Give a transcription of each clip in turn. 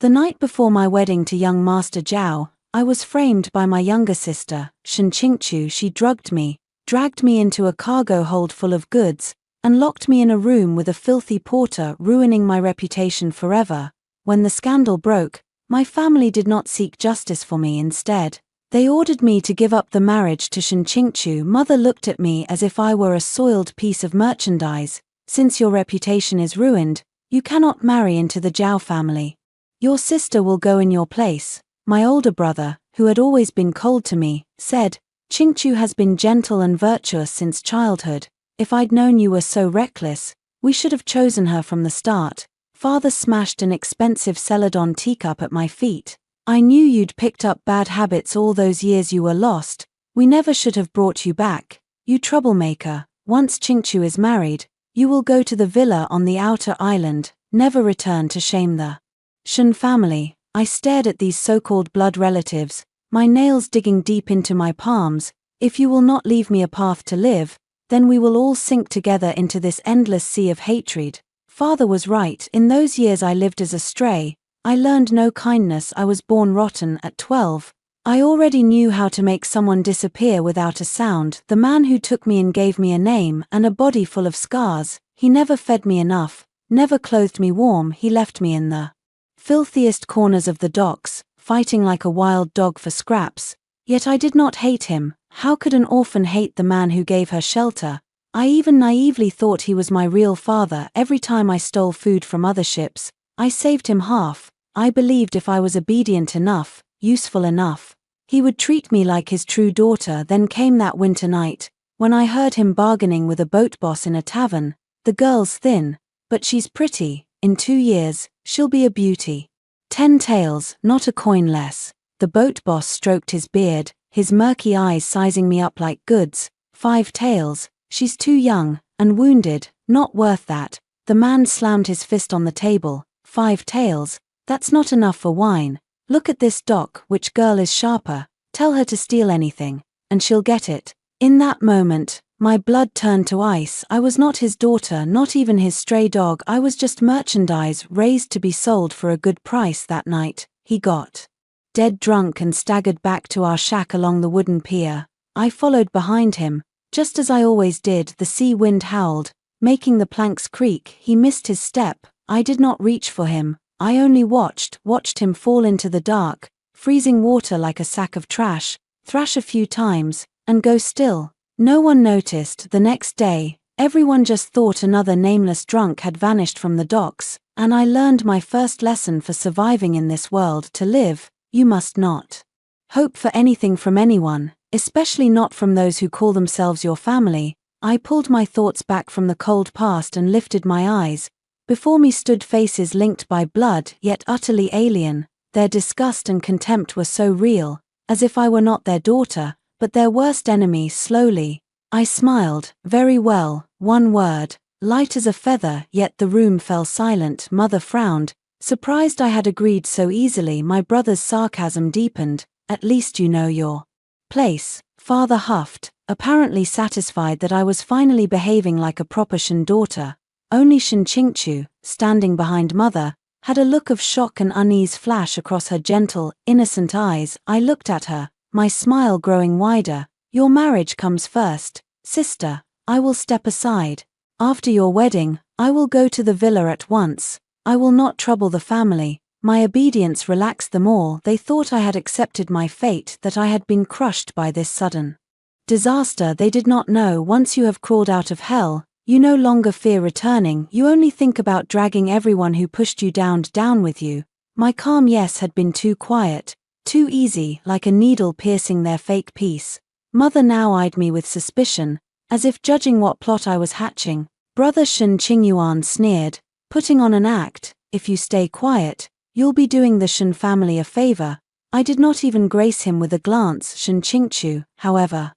The night before my wedding to young Master Zhao, I was framed by my younger sister, Shen Qingqiu. She drugged me, dragged me into a cargo hold full of goods, and locked me in a room with a filthy porter, ruining my reputation forever. When the scandal broke, my family did not seek justice for me. Instead, they ordered me to give up the marriage to Shen Qingqiu. Mother looked at me as if I were a soiled piece of merchandise. Since your reputation is ruined, you cannot marry into the Zhao family. Your sister will go in your place. My older brother, who had always been cold to me, said, Qingqiu has been gentle and virtuous since childhood. If I'd known you were so reckless, we should have chosen her from the start. Father smashed an expensive celadon teacup at my feet. I knew you'd picked up bad habits all those years you were lost. We never should have brought you back. You troublemaker. Once Qingqiu is married, you will go to the villa on the outer island, never return to shame the Shen family. I stared at these so-called blood relatives, my nails digging deep into my palms. If you will not leave me a path to live, then we will all sink together into this endless sea of hatred. Father was right. In those years I lived as a stray. I learned no kindness. I was born rotten at 12. I already knew how to make someone disappear without a sound. The man who took me in gave me a name and a body full of scars. He never fed me enough, never clothed me warm. He left me in the filthiest corners of the docks, fighting like a wild dog for scraps. Yet I did not hate him. How could an orphan hate the man who gave her shelter? I even naively thought he was my real father. Every time I stole food from other ships, I saved him half. I believed if I was obedient enough, useful enough, he would treat me like his true daughter. Then came that winter night, when I heard him bargaining with a boat boss in a tavern. The girl's thin, but she's pretty. In 2 years, she'll be a beauty. 10 taels, not a coin less. The boat boss stroked his beard, his murky eyes sizing me up like goods. 5 taels, she's too young, and wounded, not worth that. The man slammed his fist on the table. 5 taels, that's not enough for wine. Look at this dock. Which girl is sharper? Tell her to steal anything, and she'll get it. In that moment, my blood turned to ice. I was not his daughter, not even his stray dog. I was just merchandise raised to be sold for a good price. That night, he got dead drunk and staggered back to our shack along the wooden pier. I followed behind him, just as I always did. The sea wind howled, making the planks creak. He missed his step. I did not reach for him. I only watched him fall into the dark, freezing water like a sack of trash, thrash a few times, and go still. No one noticed. The next day, everyone just thought another nameless drunk had vanished from the docks, and I learned my first lesson for surviving in this world. To live, you must not hope for anything from anyone, especially not from those who call themselves your family. I pulled my thoughts back from the cold past and lifted my eyes. Before me stood faces linked by blood, yet utterly alien. Their disgust and contempt were so real, as if I were not their daughter, but their worst enemy. Slowly, I smiled. Very well, one word, light as a feather. Yet the room fell silent. Mother frowned, surprised I had agreed so easily. My brother's sarcasm deepened. At least you know your place. Father huffed, apparently satisfied that I was finally behaving like a proper Shen daughter. Only Shen Qingqiu, standing behind mother, had a look of shock and unease flash across her gentle, innocent eyes. I looked at her, my smile growing wider. Your marriage comes first, sister. I will step aside. After your wedding, I will go to the villa at once. I will not trouble the family. My obedience relaxed them all. They thought I had accepted my fate, that I had been crushed by this sudden disaster. They did not know, once you have crawled out of hell, you no longer fear returning. You only think about dragging everyone who pushed you down with you. My calm yes had been too quiet, too easy, like a needle piercing their fake peace. Mother now eyed me with suspicion, as if judging what plot I was hatching. Brother Shen Qingyuan sneered, putting on an act. If you stay quiet, you'll be doing the Shen family a favor. I did not even grace him with a glance. Shen Qingqiu, however,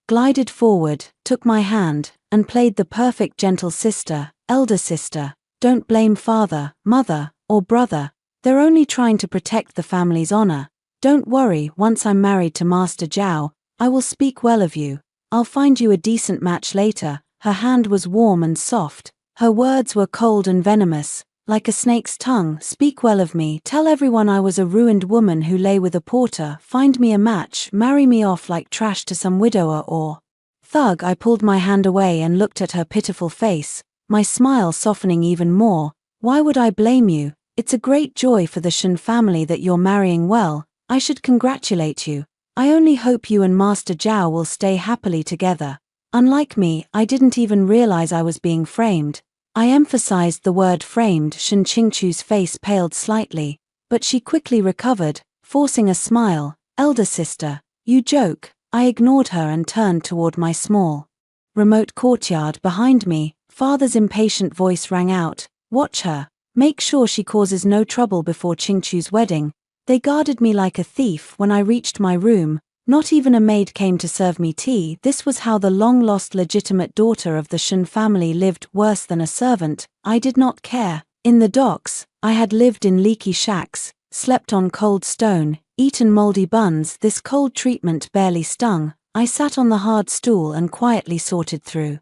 glided forward, took my hand, and played the perfect gentle sister, elder sister. Don't blame father, mother, or brother. They're only trying to protect the family's honor. Don't worry, once I'm married to Master Zhao, I will speak well of you. I'll find you a decent match later. Her hand was warm and soft. Her words were cold and venomous. like a snake's tongue, speak well of me, tell everyone I was a ruined woman who lay with a porter, find me a match, marry me off like trash to some widower or thug. I pulled my hand away and looked at her pitiful face, my smile softening even more. Why would I blame you? It's a great joy for the Shen family that you're marrying well. I should congratulate you. I only hope you and Master Zhao will stay happily together. Unlike me, I didn't even realize I was being framed. I emphasized the word framed. Shen Qingchu's face paled slightly, but she quickly recovered, forcing a smile. Elder sister, you joke. I ignored her and turned toward my small, remote courtyard behind me. Father's impatient voice rang out, watch her. Make sure she causes no trouble before Qingchu's wedding. They guarded me like a thief when I reached my room. Not even a maid came to serve me tea. This was how the long-lost legitimate daughter of the Shen family lived, worse than a servant. I did not care. In the docks, I had lived in leaky shacks, slept on cold stone, eaten moldy buns. This cold treatment barely stung. I sat on the hard stool and quietly sorted through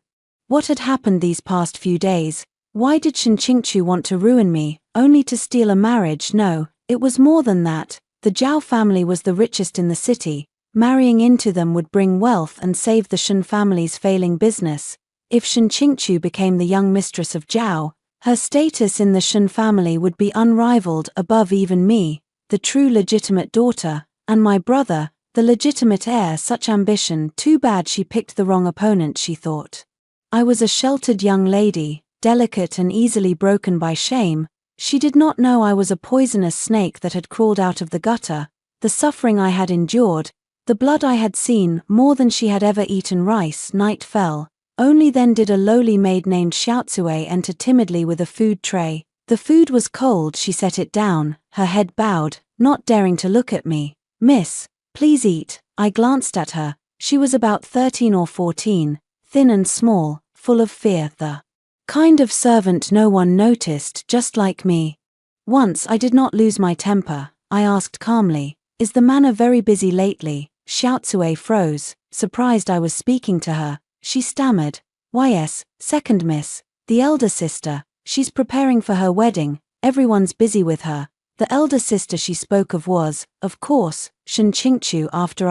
what had happened these past few days. Why did Shen Qingchu want to ruin me, only to steal a marriage? No, it was more than that. The Zhao family was the richest in the city. Marrying into them would bring wealth and save the Shen family's failing business. If Shen Qingchu became the young mistress of Zhao, her status in the Shen family would be unrivaled, above even me, the true legitimate daughter, and my brother, the legitimate heir. Such ambition, too bad she picked the wrong opponent, she thought. I was a sheltered young lady, delicate and easily broken by shame. She did not know I was a poisonous snake that had crawled out of the gutter. The suffering I had endured, the blood I had seen, more than she had ever eaten rice. Night fell. Only then did a lowly maid named Xiaotsui enter timidly with a food tray. The food was cold. She set it down, her head bowed, not daring to look at me. Miss, please eat. I glanced at her. She was about 13 or 14, thin and small, full of fear. The kind of servant no one noticed, just like me. Once I did not lose my temper. I asked calmly, is the manor very busy lately? Xiaotsui froze, surprised I was speaking to her. She stammered, why yes, second miss, the elder sister, she's preparing for her wedding, everyone's busy with her. The elder sister she spoke of was, of course, Shen Qingchu. After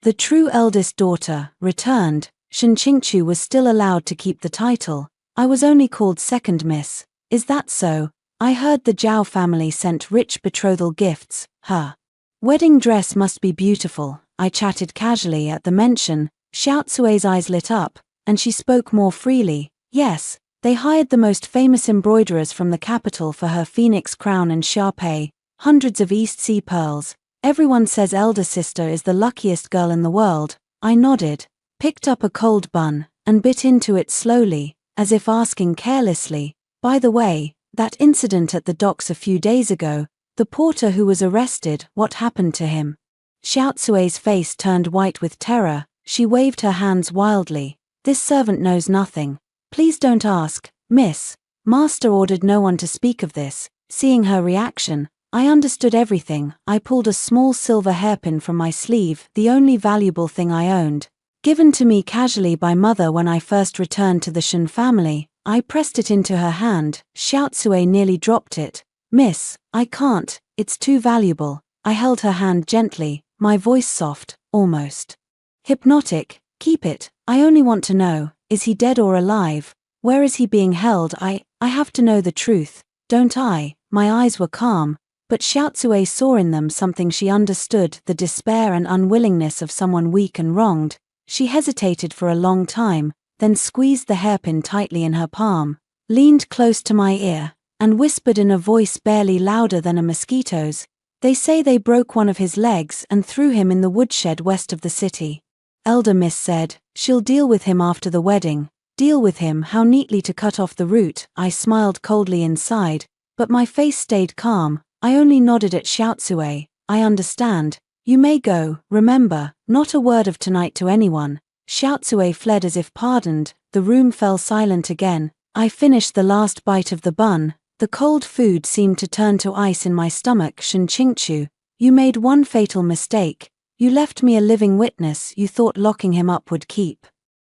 the true eldest daughter, returned, Shen Qingchu was still allowed to keep the title. I was only called second miss. Is that so? I heard the Zhao family sent rich betrothal gifts. Her wedding dress must be beautiful. I chatted casually at the mention. Xiaotsui's eyes lit up, and she spoke more freely. Yes, they hired the most famous embroiderers from the capital for her phoenix crown and sharpay, hundreds of East Sea pearls. Everyone says elder sister is the luckiest girl in the world. I nodded, picked up a cold bun, and bit into it slowly, as if asking carelessly, by the way, that incident at the docks a few days ago, the porter who was arrested, what happened to him? Xiaotsui's face turned white with terror. She waved her hands wildly. This servant knows nothing. Please don't ask, miss. Master ordered no one to speak of this. Seeing her reaction, I understood everything. I pulled a small silver hairpin from my sleeve, the only valuable thing I owned. Given to me casually by mother when I first returned to the Shen family. I pressed it into her hand. Xiaotsui nearly dropped it. Miss, I can't, it's too valuable. I held her hand gently, my voice soft, almost hypnotic. Keep it, I only want to know, is he dead or alive? Where is he being held? I have to know the truth, don't I? My eyes were calm, but Xiaotsui saw in them something she understood, the despair and unwillingness of someone weak and wronged. She hesitated for a long time, then squeezed the hairpin tightly in her palm, leaned close to my ear, and whispered in a voice barely louder than a mosquito's, they say they broke one of his legs and threw him in the woodshed west of the city. Elder Miss said, she'll deal with him after the wedding. Deal with him? How neatly to cut off the root. I smiled coldly inside, but my face stayed calm. I only nodded at Xiaotsui. I understand. You may go, remember, not a word of tonight to anyone. Xiaotsui fled as if pardoned. The room fell silent again. I finished the last bite of the bun. The cold food seemed to turn to ice in my stomach. Shen Qingchu, you made one fatal mistake. You left me a living witness. You thought locking him up would keep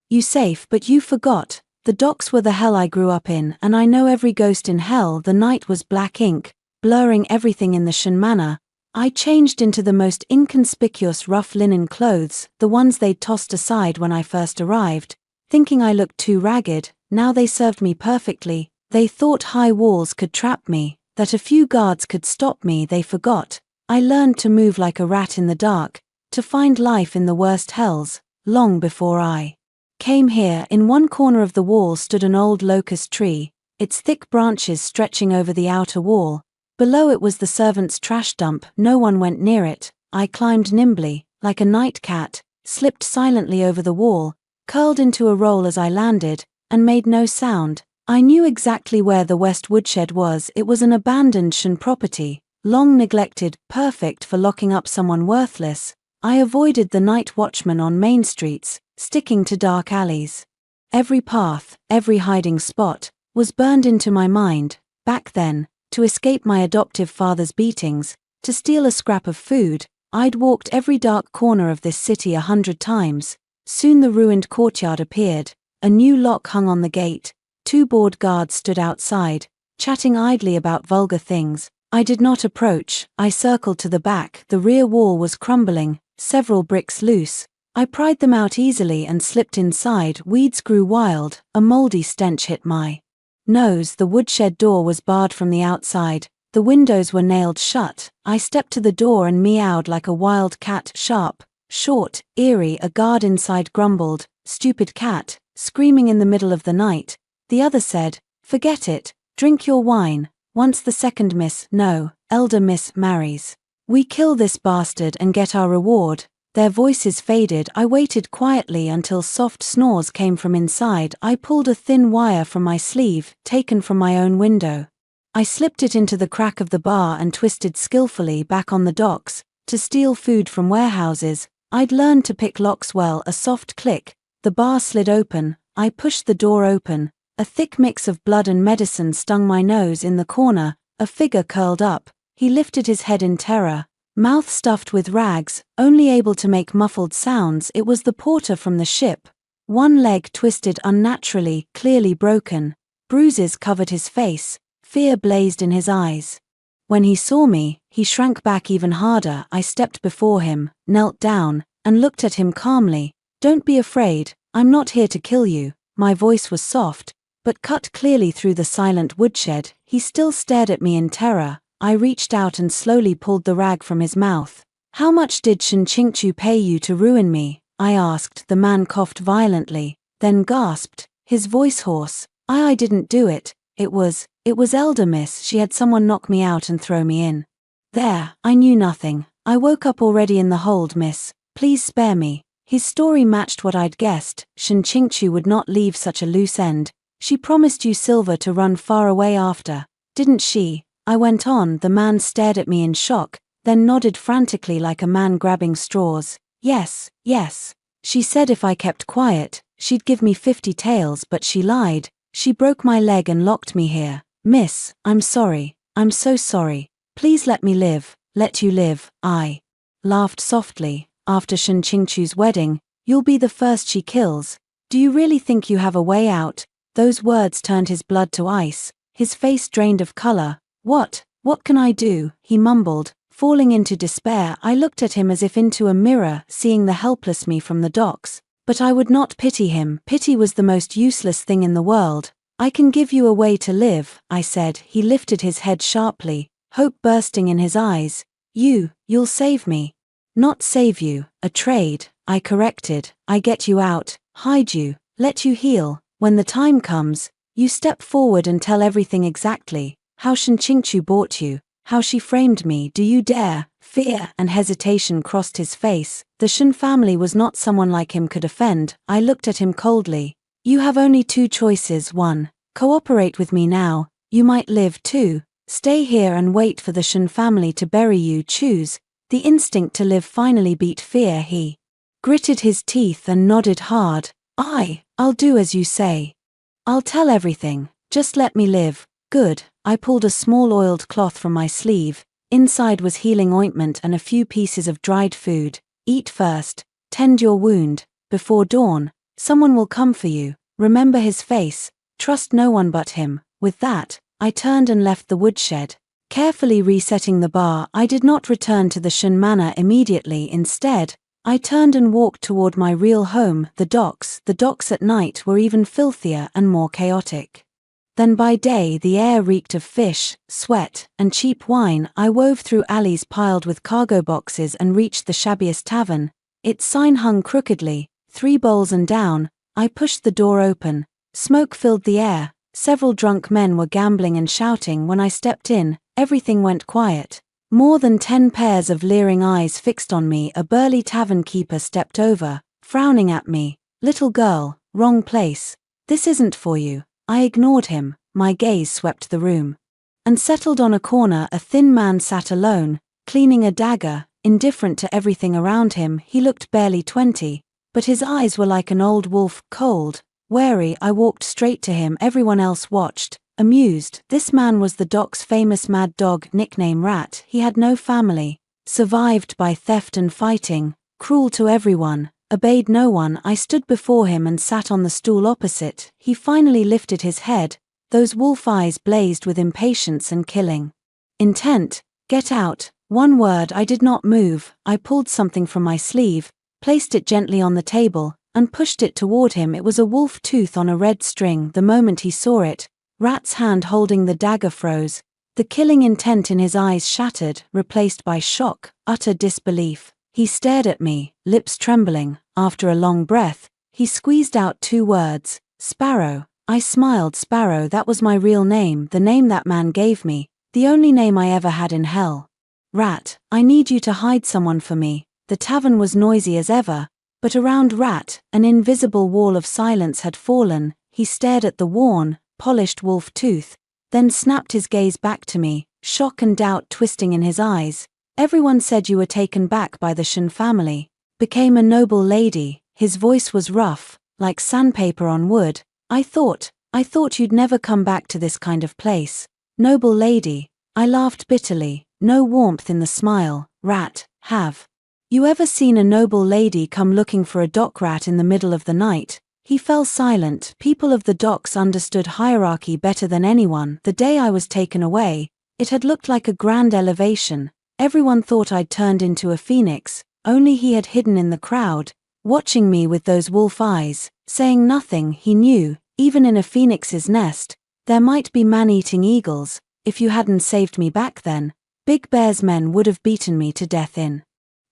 you safe, but you forgot. The docks were the hell I grew up in, and I know every ghost in hell. The night was black ink, blurring everything in the Shan manor. I changed into the most inconspicuous rough linen clothes, the ones they'd tossed aside when I first arrived, thinking I looked too ragged. Now they served me perfectly. They thought high walls could trap me, that a few guards could stop me. They forgot. I learned to move like a rat in the dark, to find life in the worst hells, long before I came here. In one corner of the wall stood an old locust tree, its thick branches stretching over the outer wall. Below it was the servants' trash dump. No one went near it. I climbed nimbly, like a night cat, slipped silently over the wall, curled into a roll as I landed, and made no sound. I knew exactly where the west woodshed was. It was an abandoned Shan property, long neglected, perfect for locking up someone worthless. I avoided the night watchman on main streets, sticking to dark alleys. Every path, every hiding spot, was burned into my mind. Back then, to escape my adoptive father's beatings, to steal a scrap of food, I'd walked every dark corner of this city 100 times. Soon the ruined courtyard appeared, a new lock hung on the gate, 2 bored guards stood outside, chatting idly about vulgar things. I did not approach. I circled to the back. The rear wall was crumbling, several bricks loose. I pried them out easily and slipped inside. Weeds grew wild, a moldy stench hit my nose. The woodshed door was barred from the outside, the windows were nailed shut. I stepped to the door and meowed like a wild cat, sharp, short, eerie. A guard inside grumbled, "Stupid cat, screaming in the middle of the night." The other said, "Forget it, drink your wine. Once the second miss, no, elder miss, marries, we kill this bastard and get our reward." Their voices faded. I waited quietly until soft snores came from inside. I pulled a thin wire from my sleeve, taken from my own window. I slipped it into the crack of the bar and twisted skillfully back on the docks, to steal food from warehouses. I'd learned to pick locks well. A soft click, the bar slid open. I pushed the door open. A thick mix of blood and medicine stung my nose. In the corner, a figure curled up. He lifted his head in terror, mouth stuffed with rags, only able to make muffled sounds. It was the porter from the ship. One leg twisted unnaturally, clearly broken. Bruises covered his face. Fear blazed in his eyes. When he saw me, he shrank back even harder. I stepped before him, knelt down, and looked at him calmly. "Don't be afraid, I'm not here to kill you." My voice was soft, but cut clearly through the silent woodshed. He still stared at me in terror. I reached out and slowly pulled the rag from his mouth. "How much did Shan Qingchu pay you to ruin me?" I asked. The man coughed violently, then gasped, his voice hoarse. I didn't do it. It was Elder Miss. She had someone knock me out and throw me in there. I knew nothing. I woke up already in the hold, miss. Please spare me." His story matched what I'd guessed. Shan Qingchu would not leave such a loose end. "She promised you silver to run far away after, didn't she?" I went on. The man stared at me in shock, then nodded frantically like a man grabbing straws. Yes. She said if I kept quiet, she'd give me 50 taels, but she lied. She broke my leg and locked me here. "Miss, I'm sorry. I'm so sorry. Please let me live." "Let you live?" I laughed softly. "After Shan Qingchu's wedding, you'll be the first she kills. Do you really think you have a way out?" Those words turned his blood to ice. His face drained of color. What can I do?" he mumbled, falling into despair. I looked at him as if into a mirror, seeing the helpless me from the docks. But I would not pity him. Pity was the most useless thing in the world. "I can give you a way to live," I said. He lifted his head sharply, hope bursting in his eyes. You'll save me." "Not save you, a trade," I corrected. "I get you out, hide you, let you heal. When the time comes, you step forward and tell everything exactly. How Shan Qingchu bought you, how she framed me. Do you dare?" Fear and hesitation crossed his face. The Shan family was not someone like him could offend. I looked at him coldly. "You have only 2 choices. 1. Cooperate with me now. You might live. 2. Stay here and wait for the Shan family to bury you. Choose." The instinct to live finally beat fear. He gritted his teeth and nodded hard. I'll do as you say. I'll tell everything. Just let me live." "Good." I pulled a small oiled cloth from my sleeve. Inside was healing ointment and a few pieces of dried food. "Eat first. Tend your wound. Before dawn, someone will come for you. Remember his face, trust no one but him. With that, I turned and left the woodshed. Carefully resetting the bar, I did not return to the Shun Manor immediately. Instead, I turned and walked toward my real home, the docks. The docks at night were even filthier and more chaotic than by day. The air reeked of fish, sweat, and cheap wine. I wove through alleys piled with cargo boxes and reached the shabbiest tavern. Its sign hung crookedly, 3 bowls and down. I pushed the door open. Smoke filled the air. Several drunk men were gambling and shouting. When I stepped in, everything went quiet. More than 10 pairs of leering eyes fixed on me. A burly tavern keeper stepped over, frowning at me. "Little girl, wrong place. This isn't for you." I ignored him. My gaze swept the room and settled on a corner. A thin man sat alone, cleaning a dagger, indifferent to everything around him. He looked barely 20, but his eyes were like an old wolf, cold, wary. I walked straight to him. Everyone else watched, amused. This man was the dock's famous mad dog, nicknamed Rat. He had no family, survived by theft and fighting, cruel to everyone, obeyed no one. I stood before him and sat on the stool opposite. He finally lifted his head. Those wolf eyes blazed with impatience and killing intent. "Get out." One word. I did not move. I pulled something from my sleeve, placed it gently on the table, and pushed it toward him. It was a wolf tooth on a red string. The moment he saw it, Rat's hand holding the dagger froze. The killing intent in his eyes shattered, replaced by shock, utter disbelief. He stared at me, lips trembling. After a long breath, he squeezed out 2 words, "Sparrow." I smiled. Sparrow, that was my real name, the name that man gave me, the only name I ever had in hell. "Rat, I need you to hide someone for me." The tavern was noisy as ever, but around Rat, an invisible wall of silence had fallen. He stared at the worn, polished wolf tooth, then snapped his gaze back to me, shock and doubt twisting in his eyes. "Everyone said you were taken back by the Shun family, became a noble lady." His voice was rough, like sandpaper on wood. I thought you'd never come back to this kind of place." "Noble lady." I laughed bitterly, no warmth in the smile. "Rat, have you ever seen a noble lady come looking for a dock rat in the middle of the night?" He fell silent. People of the docks understood hierarchy better than anyone. The day I was taken away, it had looked like a grand elevation. Everyone thought I'd turned into a phoenix. Only he had hidden in the crowd, watching me with those wolf eyes, saying nothing. He knew, even in a phoenix's nest, there might be man-eating eagles. If you hadn't saved me back then, Big Bear's men would have beaten me to death in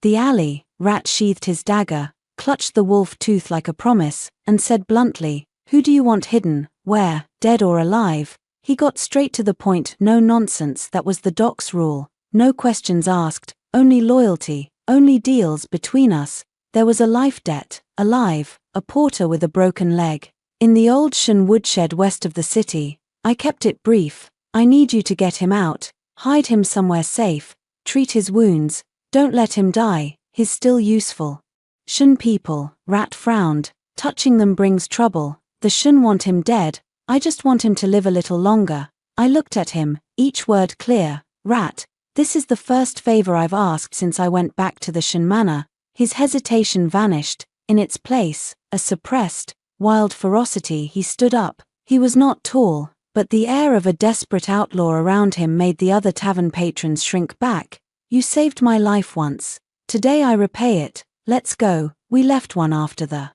the alley. Rat sheathed his dagger, clutched the wolf tooth like a promise, and said bluntly, "Who do you want hidden? Where, dead or alive?" He got straight to the point. No nonsense. That was the dock's rule. No questions asked, only loyalty, only deals. Between us, there was a life debt. Alive, a porter with a broken leg. In the old Shun woodshed west of the city. I kept it brief. "I need you to get him out, hide him somewhere safe, treat his wounds, don't let him die, he's still useful." "Shun people," Rat frowned, "touching them brings trouble. The Shun want him dead, I just want him to live a little longer." I looked at him, each word clear. "Rat, this is the first favor I've asked since I went back to the Shun Manor." His hesitation vanished. In its place, a suppressed, wild ferocity. He stood up. He was not tall, but the air of a desperate outlaw around him made the other tavern patrons shrink back. "You saved my life once. Today I repay it. Let's go." We left one after the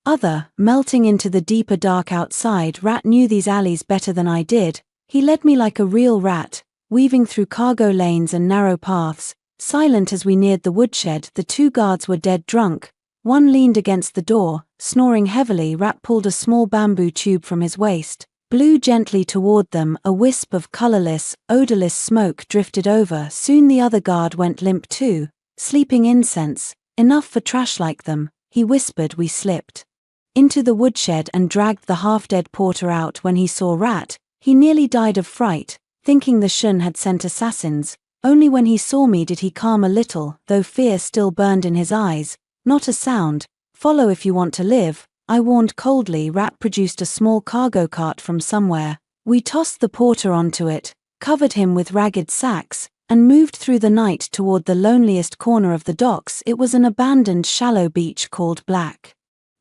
other, melting into the deeper dark outside. Rat knew these alleys better than I did. He led me like a real rat, weaving through cargo lanes and narrow paths. Silent as we neared the woodshed. The 2 guards were dead drunk. One leaned against the door, snoring heavily. Rat pulled a small bamboo tube from his waist, blew gently toward them. A wisp of colorless, odorless smoke drifted over. Soon the other guard went limp too, sleeping incense, enough for trash like them. He whispered. We slipped into the woodshed and dragged the half-dead porter out. When he saw Rat, he nearly died of fright, thinking the Shun had sent assassins. Only when he saw me did he calm a little, though fear still burned in his eyes. "Not a sound. Follow if you want to live," I warned coldly. Rat produced a small cargo cart from somewhere. We tossed the porter onto it, covered him with ragged sacks, and moved through the night toward the loneliest corner of the docks. It was an abandoned shallow beach called Black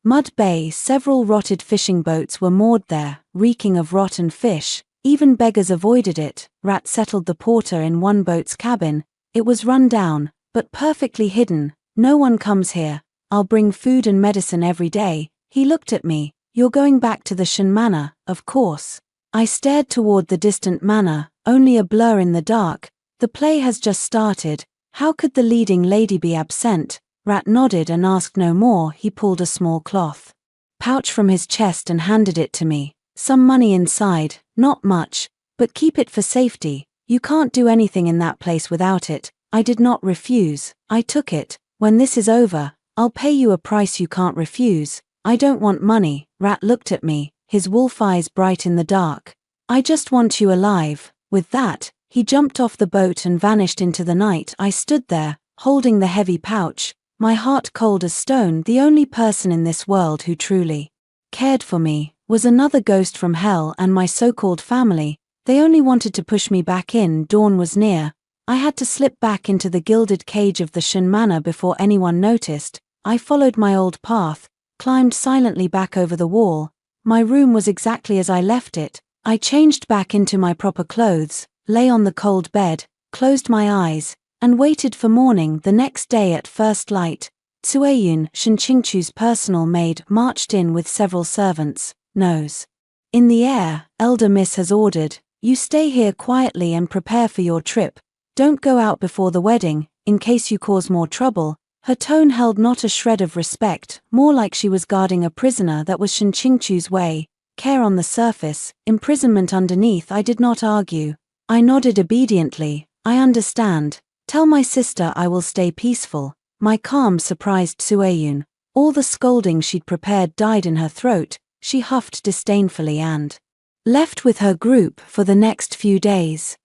Mud Bay. Several rotted fishing boats were moored there, reeking of rotten fish. Even beggars avoided it. Rat settled the porter in one boat's cabin. It was run down, but perfectly hidden. No one comes here. I'll bring food and medicine every day. He looked at me. You're going back to the Shan Manor, of course. I stared toward the distant manor, only a blur in the dark. The play has just started. How could the leading lady be absent? Rat nodded and asked no more. He pulled a small cloth pouch from his chest and handed it to me. Some money inside, not much, but keep it for safety. You can't do anything in that place without it. I did not refuse. I took it. When this is over, I'll pay you a price you can't refuse. I don't want money. Rat looked at me, his wolf eyes bright in the dark. I just want you alive. With that, he jumped off the boat and vanished into the night. I stood there, holding the heavy pouch, my heart cold as stone. The only person in this world who truly cared for me was another ghost from hell and my so-called family. They only wanted to push me back in. Dawn was near. I had to slip back into the gilded cage of the Shan Manor before anyone noticed. I followed my old path, climbed silently back over the wall. My room was exactly as I left it. I changed back into my proper clothes, lay on the cold bed, closed my eyes, and waited for morning. The next day at first light, Tsueyun, Shan Qingchu's personal maid, marched in with several servants, nose in the air. Elder Miss has ordered, you stay here quietly and prepare for your trip. Don't go out before the wedding, in case you cause more trouble. Her tone held not a shred of respect, more like she was guarding a prisoner. That was Shan Qingchu's way. Care on the surface, imprisonment underneath. I did not argue. I nodded obediently. I understand. Tell my sister I will stay peaceful. My calm surprised Tsueyun. All the scolding she'd prepared died in her throat. She huffed disdainfully and left with her group for the next few days.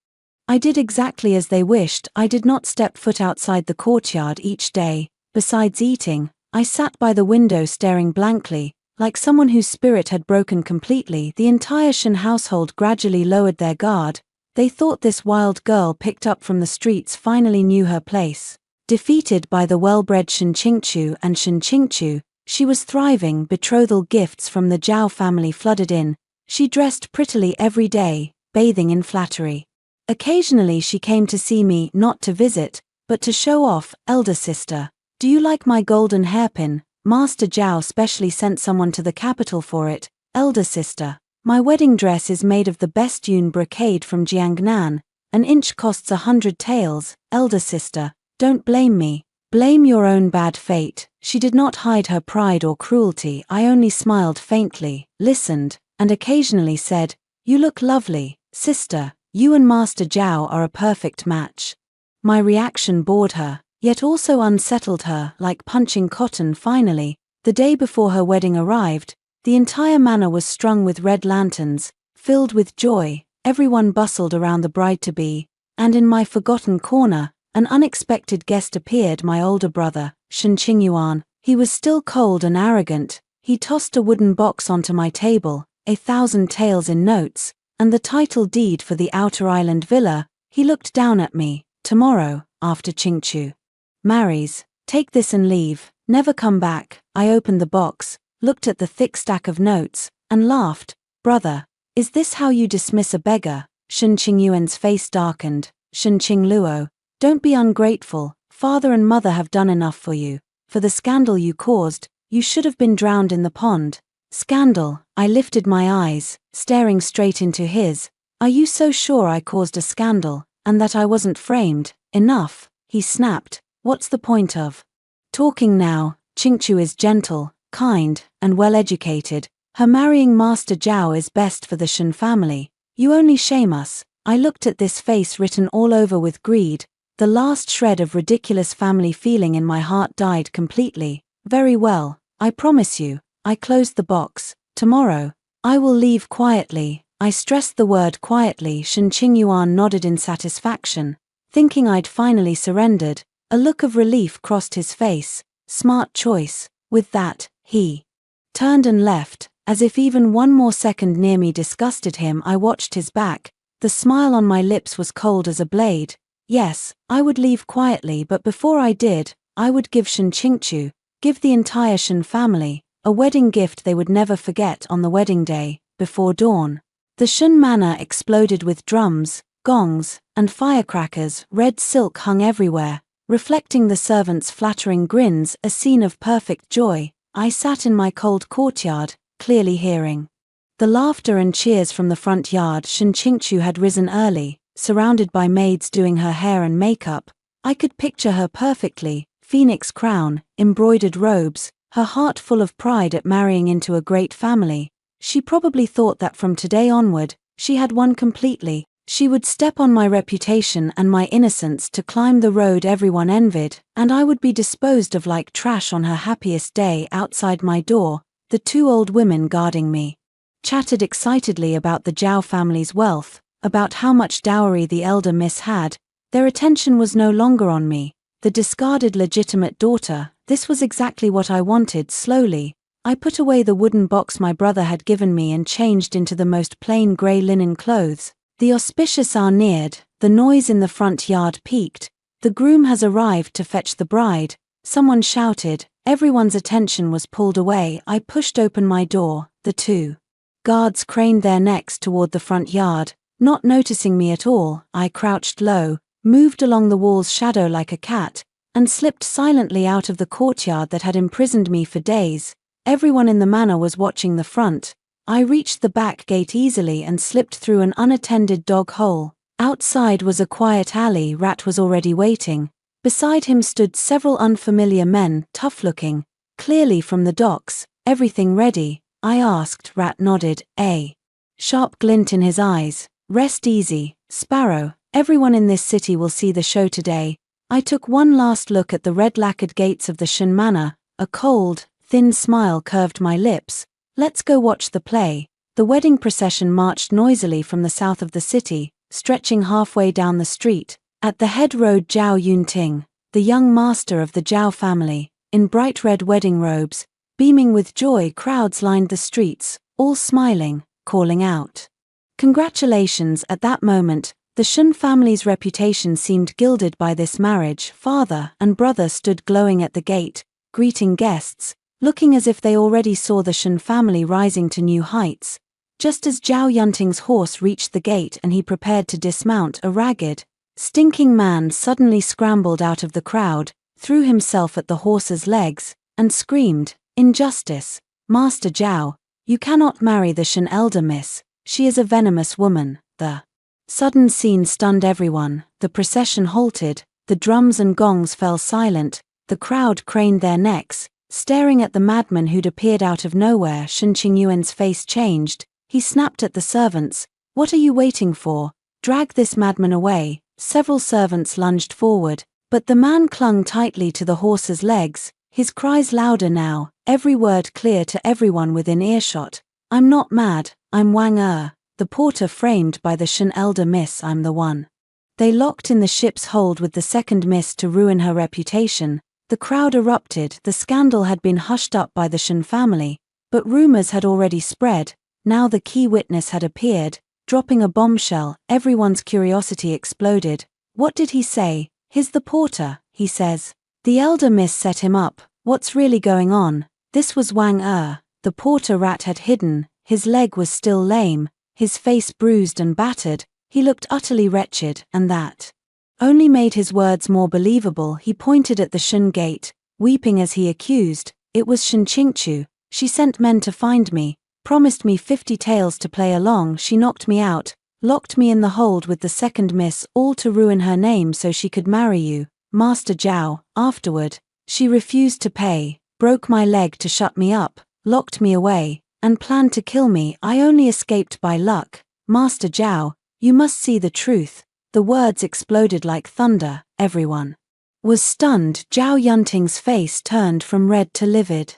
I did exactly as they wished. I did not step foot outside the courtyard each day. Besides eating, I sat by the window staring blankly, like someone whose spirit had broken completely. The entire Shan household gradually lowered their guard. They thought this wild girl picked up from the streets finally knew her place. Defeated by the well-bred Shan Qingchu and Shan Qingchu, she was thriving. Betrothal gifts from the Zhao family flooded in. She dressed prettily every day, bathing in flattery. Occasionally she came to see me, not to visit, but to show off. Elder sister, do you like my golden hairpin? Master Zhao specially sent someone to the capital for it. Elder sister, my wedding dress is made of the best yun brocade from Jiangnan. An inch costs 100 taels. Elder sister, don't blame me. Blame your own bad fate. She did not hide her pride or cruelty. I only smiled faintly, listened, and occasionally said, you look lovely, sister. You and Master Zhao are a perfect match. My reaction bored her, yet also unsettled her, like punching cotton. Finally, the day before her wedding arrived, the entire manor was strung with red lanterns, filled with joy. Everyone bustled around the bride-to-be, and in my forgotten corner, an unexpected guest appeared. My older brother, Shan Qingyuan. He was still cold and arrogant. He tossed a wooden box onto my table, 1,000 taels in notes, and the title deed for the outer island villa. He looked down at me. Tomorrow, after Qingchu marries, take this and leave, never come back. I opened the box, looked at the thick stack of notes, and laughed. Brother, is this how you dismiss a beggar? Shan Qingyuan's face darkened. Shan Qingluo, don't be ungrateful. Father and mother have done enough for you. For the scandal you caused, you should have been drowned in the pond. Scandal? I lifted my eyes, staring straight into his. Are you so sure I caused a scandal, and that I wasn't framed? Enough, he snapped. What's the point of talking now? Qingchu is gentle, kind, and well-educated. Her marrying Master Zhao is best for the Shan family. You only shame us. I looked at this face written all over with greed. The last shred of ridiculous family feeling in my heart died completely. Very well, I promise you. I closed the box. Tomorrow, I will leave quietly. I stressed the word quietly. Shan Qingyuan nodded in satisfaction, thinking I'd finally surrendered. A look of relief crossed his face. Smart choice. With that, he turned and left, as if even one more second near me disgusted him. I watched his back. The smile on my lips was cold as a blade. Yes, I would leave quietly, but before I did, I would give Shan Qingchu, give the entire Shan family, a wedding gift they would never forget on the wedding day, before dawn. The Shun manor exploded with drums, gongs, and firecrackers. Red silk hung everywhere, reflecting the servants' flattering grins, a scene of perfect joy. I sat in my cold courtyard, clearly hearing the laughter and cheers from the front yard. Shinchingchu had risen early, surrounded by maids doing her hair and makeup. I could picture her perfectly, phoenix crown, embroidered robes, her heart full of pride at marrying into a great family. She probably thought that from today onward, she had won completely. She would step on my reputation and my innocence to climb the road everyone envied, and I would be disposed of like trash on her happiest day. Outside my door, the two old women guarding me chatted excitedly about the Zhao family's wealth, about how much dowry the elder miss had. Their attention was no longer on me, the discarded legitimate daughter. This was exactly what I wanted. Slowly, I put away the wooden box my brother had given me and changed into the most plain grey linen clothes. The auspicious hour neared, the noise in the front yard peaked. The groom has arrived to fetch the bride, someone shouted. Everyone's attention was pulled away. I pushed open my door. The two guards craned their necks toward the front yard. Not noticing me at all, I crouched low, moved along the wall's shadow like a cat, and slipped silently out of the courtyard that had imprisoned me for days. Everyone in the manor was watching the front. I reached the back gate easily and slipped through an unattended dog hole. Outside was a quiet alley. Rat was already waiting. Beside him stood several unfamiliar men, tough-looking, clearly from the docks. Everything ready? I asked. Rat nodded, a sharp glint in his eyes. Rest easy, Sparrow. Everyone in this city will see the show today. I took one last look at the red-lacquered gates of the Shun manor. A cold, thin smile curved my lips. Let's go watch the play. The wedding procession marched noisily from the south of the city, stretching halfway down the street. At the head rode Zhao Yunting, the young master of the Zhao family, in bright red wedding robes. Beaming with joy, crowds lined the streets, all smiling, calling out congratulations. At that moment, the Shun family's reputation seemed gilded by this marriage. Father and brother stood glowing at the gate, greeting guests, looking as if they already saw the Shun family rising to new heights. Just as Zhao Yunting's horse reached the gate and he prepared to dismount, a ragged, stinking man suddenly scrambled out of the crowd, threw himself at the horse's legs, and screamed, "Injustice! Master Zhao, you cannot marry the Shun elder miss. She is a venomous woman." The sudden scene stunned everyone. The procession halted, the drums and gongs fell silent, the crowd craned their necks, staring at the madman who'd appeared out of nowhere. Shen Qingyuan's face changed. He snapped at the servants. "What are you waiting for? Drag this madman away." Several servants lunged forward, but the man clung tightly to the horse's legs, his cries louder now, every word clear to everyone within earshot. "I'm not mad, I'm Wang the porter framed by the Shun elder miss. I'm the one they locked in the ship's hold with the second miss to ruin her reputation." The crowd erupted. The scandal had been hushed up by the Shun family, but rumors had already spread. Now the key witness had appeared, dropping a bombshell. Everyone's curiosity exploded. "What did he say?" "He's the porter, he says. The elder miss set him up. What's really going on?" This was Wang the porter Rat had hidden. His leg was still lame, his face bruised and battered. He looked utterly wretched, and that only made his words more believable. He pointed at the Shun gate, weeping as he accused. "It was Shinchingchu. She sent men to find me, promised me 50 taels to play along. She knocked me out, locked me in the hold with the second miss, all to ruin her name so she could marry you, Master Zhao. Afterward, she refused to pay, broke my leg to shut me up, locked me away, and planned to kill me. I only escaped by luck. Master Zhao, you must see the truth." The words exploded like thunder. Everyone was stunned. Zhao Yunting's face turned from red to livid.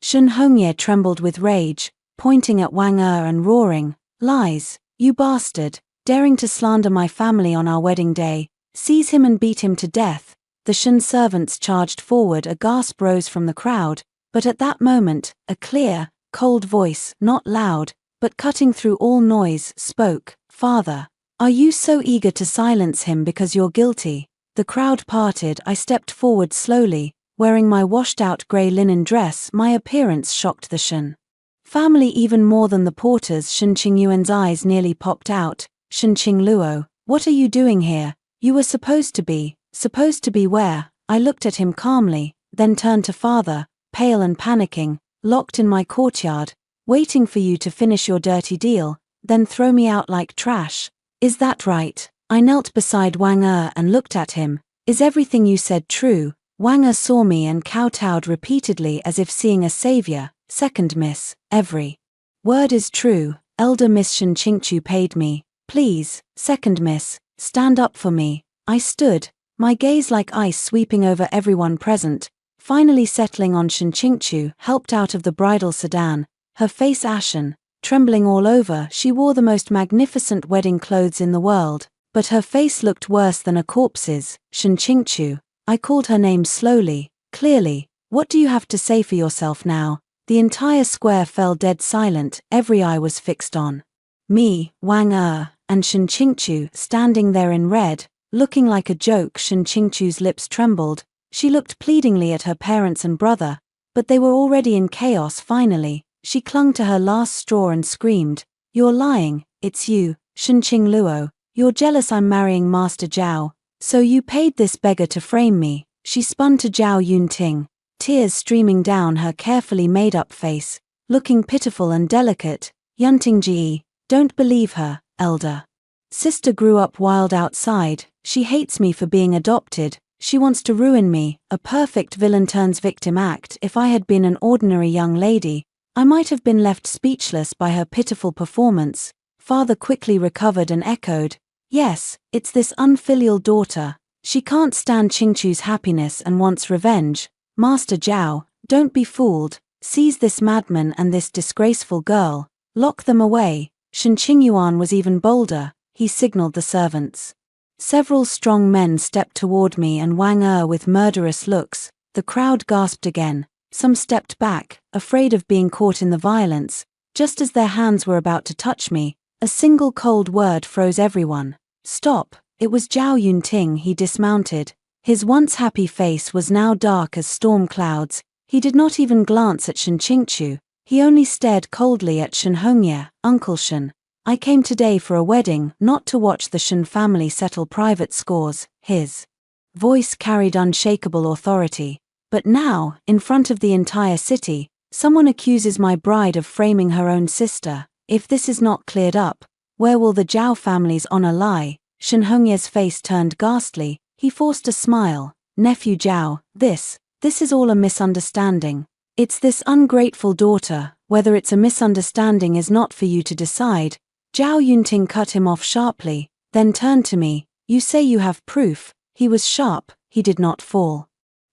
Shun Hongye trembled with rage, pointing at Wang and roaring, "Lies, you bastard, daring to slander my family on our wedding day. Seize him and beat him to death." The Shun servants charged forward. A gasp rose from the crowd, but at that moment, a clear, cold voice, not loud, but cutting through all noise, spoke. "Father, are you so eager to silence him because you're guilty?" The crowd parted. I stepped forward slowly, Wearing my washed-out grey linen dress, my appearance shocked the Shen family even more than the porters. Shen Qingyuan's eyes nearly popped out. Shen Qingluo, what are you doing here? You were supposed to be where? I looked at him calmly, then turned to father, pale and panicking, locked in my courtyard, waiting for you to finish your dirty deal, then throw me out like trash. Is that right? I knelt beside Wang Er and looked at him. Is everything you said true? Wang Er saw me and kowtowed repeatedly as if seeing a savior. Second miss, every word is true. Elder Miss Shen Qingchu paid me. Please, second miss, stand up for me. I stood, my gaze like ice sweeping over everyone present, finally settling on Shen Qingchu, helped out of the bridal sedan, her face ashen, trembling all over. She wore the most magnificent wedding clothes in the world, but her face looked worse than a corpse's. Shen Qingchu, I called her name slowly, clearly. What do you have to say for yourself now? The entire square fell dead silent, every eye was fixed on me, Wang Er, and Shen Qingchu standing there in red, looking like a joke. Shen Qingchu's lips trembled. She looked pleadingly at her parents and brother, but they were already in chaos. Finally, she clung to her last straw and screamed, "You're lying, it's you, Shen Qingluo. You're jealous I'm marrying Master Zhao, so you paid this beggar to frame me." She spun to Zhao Yunting, tears streaming down her carefully made-up face, looking pitiful and delicate. "Yunting Ji, don't believe her, elder sister grew up wild outside. She hates me for being adopted. She wants to ruin me." A perfect villain turns victim act. If I had been an ordinary young lady, I might have been left speechless by her pitiful performance. Father quickly recovered and echoed, "Yes, it's this unfilial daughter. She can't stand Qingchu's happiness and wants revenge. Master Zhao, don't be fooled. Seize this madman and this disgraceful girl. Lock them away." Shen Qingyuan was even bolder. He signaled the servants. Several strong men stepped toward me and Wang Er with murderous looks. The crowd gasped again. Some stepped back, afraid of being caught in the violence. Just as their hands were about to touch me, a single cold word froze everyone. "Stop." It was Zhao Yunting. He dismounted. His once happy face was now dark as storm clouds. He did not even glance at Shen Qingchu. He only stared coldly at Shen Hongye. "Uncle Shen, I came today for a wedding, not to watch the Shen family settle private scores." His voice carried unshakable authority. "But now, in front of the entire city, someone accuses my bride of framing her own sister. If this is not cleared up, where will the Zhao family's honor lie?" Shen Hongye's face turned ghastly. He forced a smile. "Nephew Zhao, this is all a misunderstanding. It's this ungrateful daughter. Whether it's a misunderstanding is not for you to decide." Zhao Yunting cut him off sharply, then turned to me. "You say you have proof." He was sharp. He did not fall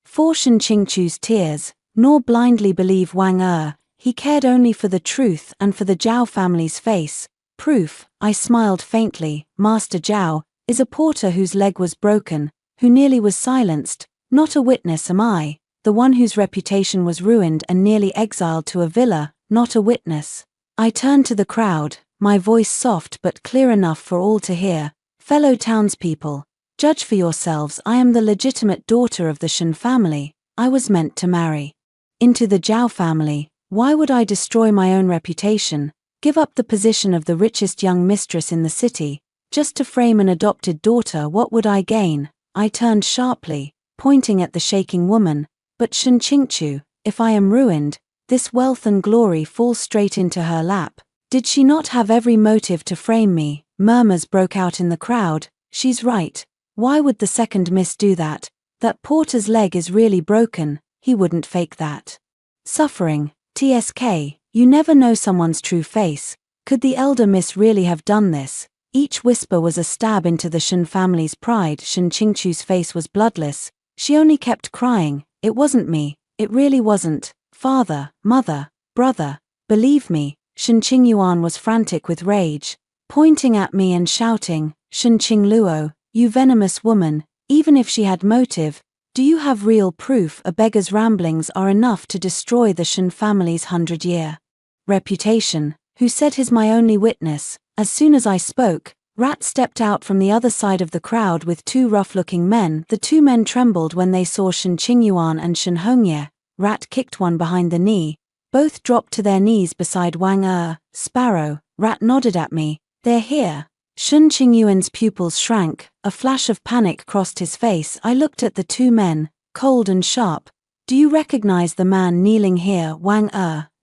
for Shen Qingchu's tears, nor blindly believe Wang Er. He cared only for the truth and for the Zhao family's face. "Proof," I smiled faintly. "Master Zhao is a porter whose leg was broken, who nearly was silenced. Not a witness am I, the one whose reputation was ruined and nearly exiled to a villa, not a witness." I turned to the crowd, my voice soft but clear enough for all to hear. "Fellow townspeople, judge for yourselves. I am the legitimate daughter of the Shen family. I was meant to marry into the Zhao family. Why would I destroy my own reputation, give up the position of the richest young mistress in the city, just to frame an adopted daughter? What would I gain?" I turned sharply, pointing at the shaking woman. "But Shen Qingchu, if I am ruined, this wealth and glory falls straight into her lap. Did she not have every motive to frame me?" Murmurs broke out in the crowd. "She's right. Why would the second miss do that? That porter's leg is really broken. He wouldn't fake that suffering. TSK, you never know someone's true face. Could the elder miss really have done this?" Each whisper was a stab into the Shen family's pride. Shen Qingchu's face was bloodless. She only kept crying. "It wasn't me. It really wasn't. Father, mother, brother, believe me." Shen Qingyuan was frantic with rage, pointing at me and shouting, "Shen Qingluo, you venomous woman, even if she had motive, do you have real proof? A beggar's ramblings are enough to destroy the Shen family's 100-year reputation. Who said he's my only witness?" As soon as I spoke, Rat stepped out from the other side of the crowd with two rough-looking men. The two men trembled when they saw Shen Qingyuan and Shen Hongye. Rat kicked one behind the knee. Both dropped to their knees beside Wang Sparrow. Rat nodded at me. "They're here." Shen Qingyuan's pupils shrank. A flash of panic crossed his face. I looked at the two men, cold and sharp. "Do you recognize the man kneeling here?" Wang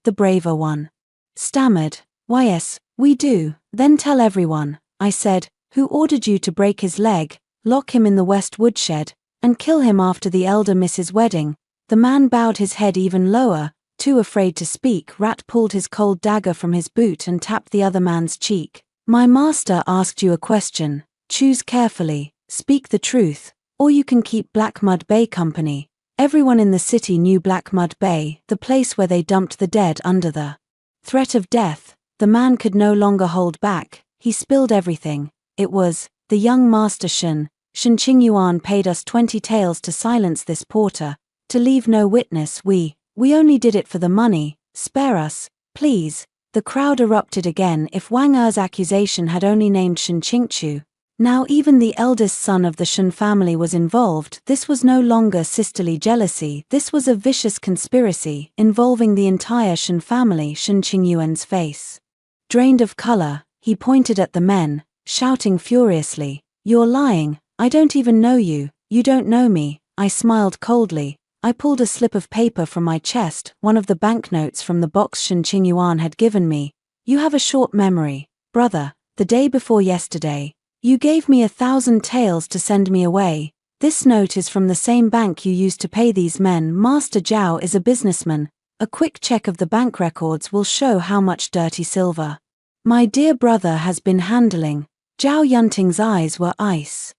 the braver one, stammered. "Why yes, we do." "Then tell everyone," I said. "Who ordered you to break his leg, lock him in the west woodshed, and kill him after the elder Mrs. wedding?" The man bowed his head even lower, too afraid to speak. Rat pulled his cold dagger from his boot and tapped the other man's cheek. "My master asked you a question. Choose carefully, speak the truth, or you can keep Black Mud Bay company." Everyone in the city knew Black Mud Bay, the place where they dumped the dead under the threat of death. The man could no longer hold back. He spilled everything. "It was the young master Shen Qingyuan paid us 20 taels to silence this porter, to leave no witness. We only did it for the money. Spare us, please." The crowd erupted again. If Wang Er's accusation had only named Shen Qingchu, now even the eldest son of the Shen family was involved. This was no longer sisterly jealousy. This was a vicious conspiracy involving the entire Shen family. Shen Qingyuan's face drained of color. He pointed at the men, shouting furiously, "You're lying. I don't even know you. You don't know me." I smiled coldly. I pulled a slip of paper from my chest, one of the banknotes from the box Shen Qingyuan had given me. "You have a short memory, brother. The day before yesterday, you gave me 1,000 taels to send me away. This note is from the same bank you used to pay these men. Master Zhao is a businessman. A quick check of the bank records will show how much dirty silver my dear brother has been handling." Zhao Yunting's eyes were ice.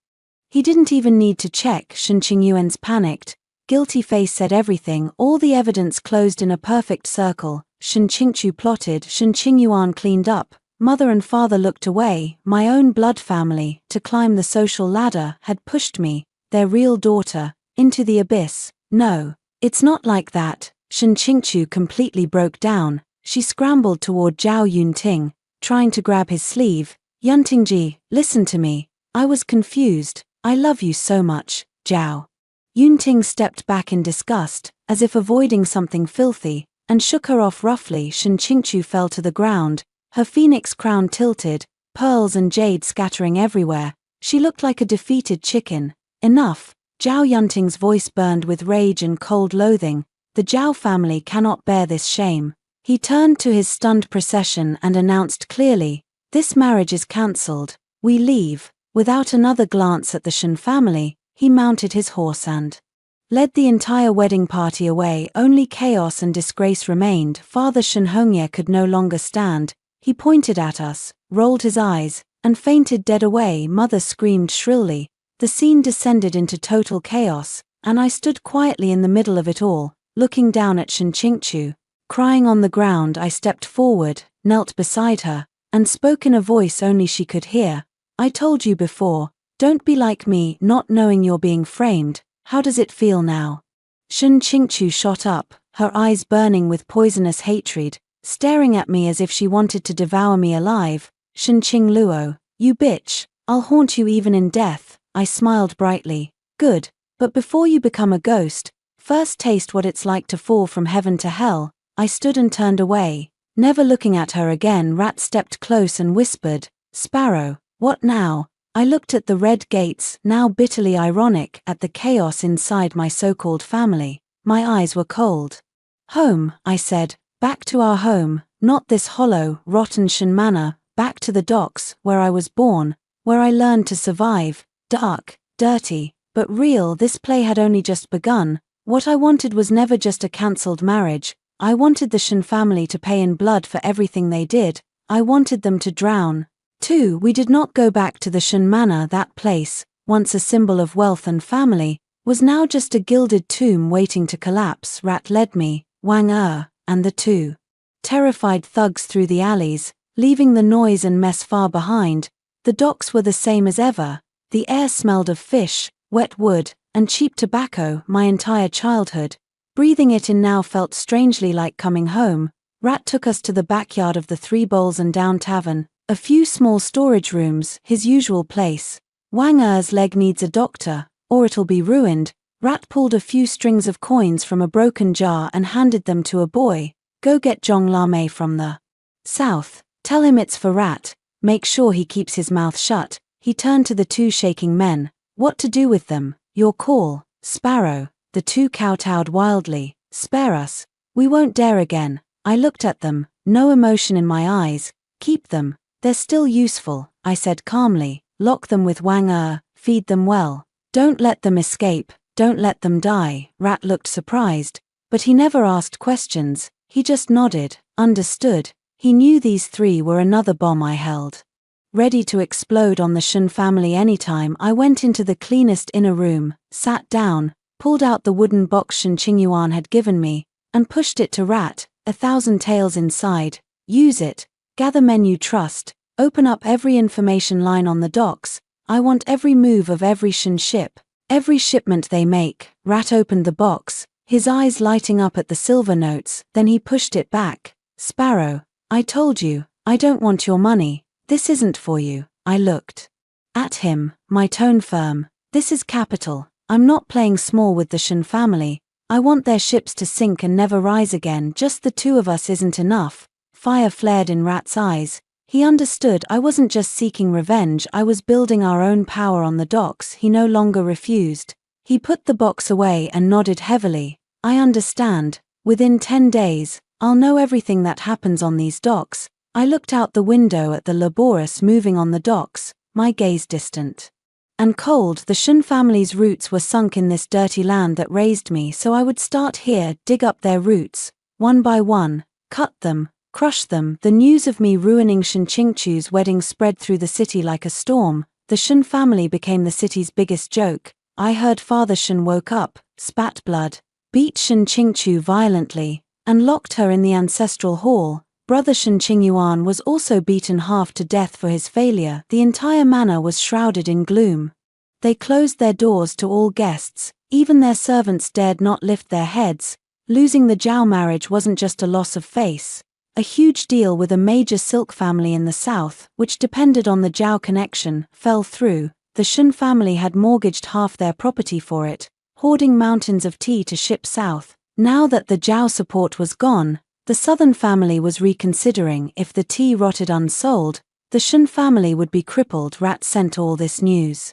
He didn't even need to check. Shen Qingyuan's panicked, guilty face said everything. All the evidence closed in a perfect circle. Shen Qingchu plotted, Shen Qingyuan cleaned up, mother and father looked away. My own blood family, to climb the social ladder, had pushed me, their real daughter, into the abyss. "No, it's not like that." Shen Qingchu completely broke down. She scrambled toward Zhao Yunting, trying to grab his sleeve. "Yuntingji, listen to me. I was confused. I love you so much, Zhao." Yunting stepped back in disgust, as if avoiding something filthy, and shook her off roughly. Shen Qingchu fell to the ground, her phoenix crown tilted, pearls and jade scattering everywhere. She looked like a defeated chicken. "Enough." Zhao Yunting's voice burned with rage and cold loathing. "The Zhao family cannot bear this shame." He turned to his stunned procession and announced clearly, "This marriage is cancelled. We leave." Without another glance at the Shen family, he mounted his horse and led the entire wedding party away. Only chaos and disgrace remained. Father Shen Hongye could no longer stand. He pointed at us, rolled his eyes, and fainted dead away. Mother screamed shrilly. The scene descended into total chaos, and I stood quietly in the middle of it all, looking down at Shen Qingchu. Crying on the ground, I stepped forward, knelt beside her, and spoke in a voice only she could hear. "I told you before, don't be like me, not knowing you're being framed. How does it feel now?" Shen Qingchu shot up, her eyes burning with poisonous hatred, staring at me as if she wanted to devour me alive. "Shen Qingluo, you bitch, I'll haunt you even in death." I smiled brightly. "Good, but before you become a ghost, first taste what it's like to fall from heaven to hell." I stood and turned away, never looking at her again. Rat stepped close and whispered, "Sparrow, what now?" I looked at the red gates, now bitterly ironic at the chaos inside my so-called family. My eyes were cold. "Home," I said, "back to our home, not this hollow, rotten Shen Manor, back to the docks, where I was born, where I learned to survive." Dark, dirty, but real. This play had only just begun. What I wanted was never just a cancelled marriage. I wanted the Shen family to pay in blood for everything they did. I wanted them to drown, too. We did not go back to the Shen Manor. That place, once a symbol of wealth and family, was now just a gilded tomb waiting to collapse. Rat led me, Wang and the two terrified thugs through the alleys, leaving the noise and mess far behind. The docks were the same as ever. The air smelled of fish, wet wood, and cheap tobacco. My entire childhood, breathing it in now, felt strangely like coming home. Rat took us to the backyard of the Three Bowls and Down Tavern. A few small storage rooms, his usual place. Wang Er's leg needs a doctor, or it'll be ruined. Rat pulled a few strings of coins from a broken jar and handed them to a boy. Go get Zhong Lame from the south. Tell him it's for Rat. Make sure he keeps his mouth shut. He turned to the two shaking men. What to do with them? Your call, Sparrow. The two kowtowed wildly. Spare us. We won't dare again. I looked at them, no emotion in my eyes. Keep them. They're still useful, I said calmly. Lock them with Wang Er, feed them well. Don't let them escape, don't let them die. Rat looked surprised, but he never asked questions. He just nodded, understood. He knew these three were another bomb I held, ready to explode on the Shun family anytime. I went into the cleanest inner room, sat down, pulled out the wooden box Shen Qingyuan had given me, and pushed it to Rat. 1,000 taels inside. Use it. Gather men you trust. Open up every information line on the docks. I want every move of every Shen ship, every shipment they make. Rat opened the box, his eyes lighting up at the silver notes, then he pushed it back. Sparrow, I told you, I don't want your money. This isn't for you. I looked at him, my tone firm. This is capital. I'm not playing small with the Shen family. I want their ships to sink and never rise again. Just the two of us isn't enough. Fire flared in Rat's eyes. He understood I wasn't just seeking revenge, I was building our own power on the docks. He no longer refused. He put the box away and nodded heavily. I understand. Within 10 days, I'll know everything that happens on these docks. I looked out the window at the laborious moving on the docks, my gaze distant and cold. The Shun family's roots were sunk in this dirty land that raised me, so I would start here, dig up their roots, one by one, cut them, crush them. The news of me ruining Shen Qingchu's wedding spread through the city like a storm. The Shun family became the city's biggest joke. I heard Father Shen woke up, spat blood, beat Shen Qingchu violently, and locked her in the ancestral hall. Brother Shen Qingyuan was also beaten half to death for his failure. The entire manor was shrouded in gloom. They closed their doors to all guests, even their servants dared not lift their heads. Losing the Zhao marriage wasn't just a loss of face. A huge deal with a major silk family in the south, which depended on the Zhao connection, fell through. The Shun family had mortgaged half their property for it, hoarding mountains of tea to ship south. Now that the Zhao support was gone, the southern family was reconsidering. If the tea rotted unsold, the Shun family would be crippled. Rat sent all this news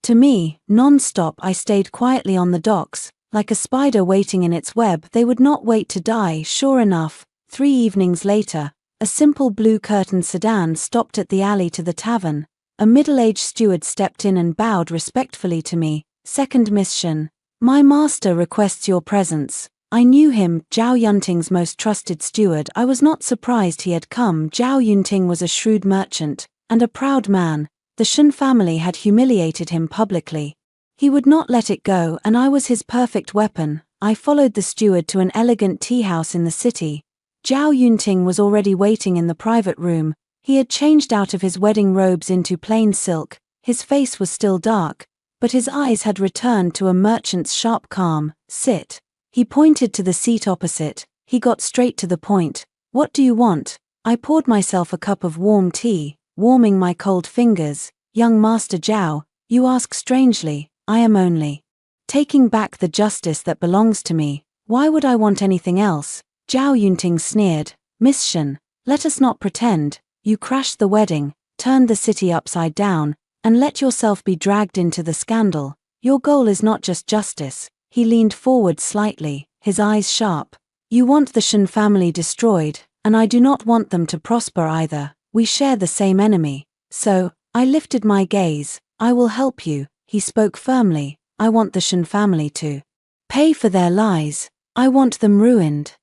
to me, non-stop. I stayed quietly on the docks, like a spider waiting in its web. They would not wait to die. Sure enough, 3 evenings later, a simple blue-curtained sedan stopped at the alley to the tavern. A middle-aged steward stepped in and bowed respectfully to me. Second Miss Shen, my master requests your presence. I knew him, Zhao Yunting's most trusted steward. I was not surprised he had come. Zhao Yunting was a shrewd merchant, and a proud man. The Shun family had humiliated him publicly. He would not let it go, and I was his perfect weapon. I followed the steward to an elegant tea house in the city. Zhao Yunting was already waiting in the private room. He had changed out of his wedding robes into plain silk. His face was still dark, but his eyes had returned to a merchant's sharp calm. Sit. He pointed to the seat opposite. He got straight to the point. What do you want? I poured myself a cup of warm tea, warming my cold fingers. Young Master Zhao, you ask strangely. I am only taking back the justice that belongs to me. Why would I want anything else? Zhao Yunting sneered. Miss Shen, let us not pretend. You crashed the wedding, turned the city upside down, and let yourself be dragged into the scandal. Your goal is not just justice. He leaned forward slightly, his eyes sharp. You want the Shun family destroyed, and I do not want them to prosper either. We share the same enemy. So, I lifted my gaze. I will help you, he spoke firmly. I want the Shun family to pay for their lies. I want them ruined,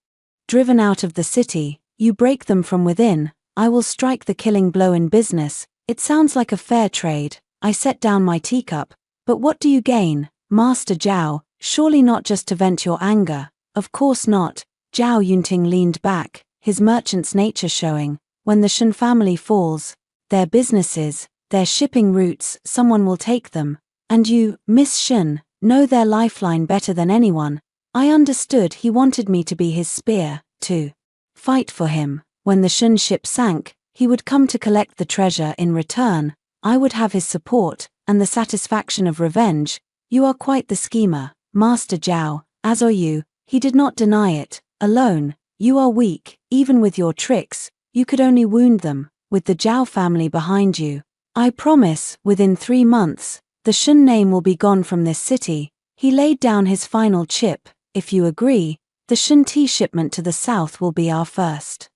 driven out of the city. You break them from within. I will strike the killing blow in business. It sounds like a fair trade. I set down my teacup. But what do you gain, Master Zhao? Surely not just to vent your anger. Of course not. Zhao Yunting leaned back, his merchant's nature showing. When the Shun family falls, their businesses, their shipping routes, someone will take them. And you, Miss Shen, know their lifeline better than anyone. I understood he wanted me to be his spear, to fight for him. When the Shun ship sank, He would come to collect the treasure in return. I would have his support, and the satisfaction of revenge. You are quite the schemer, Master Zhao, as are you. He did not deny it. Alone, you are weak. Even with your tricks, you could only wound them. With the Zhao family behind you, I promise, within 3 months, the Shen name will be gone from this city. He laid down his final chip. If you agree, the Shen tea shipment to the south will be our first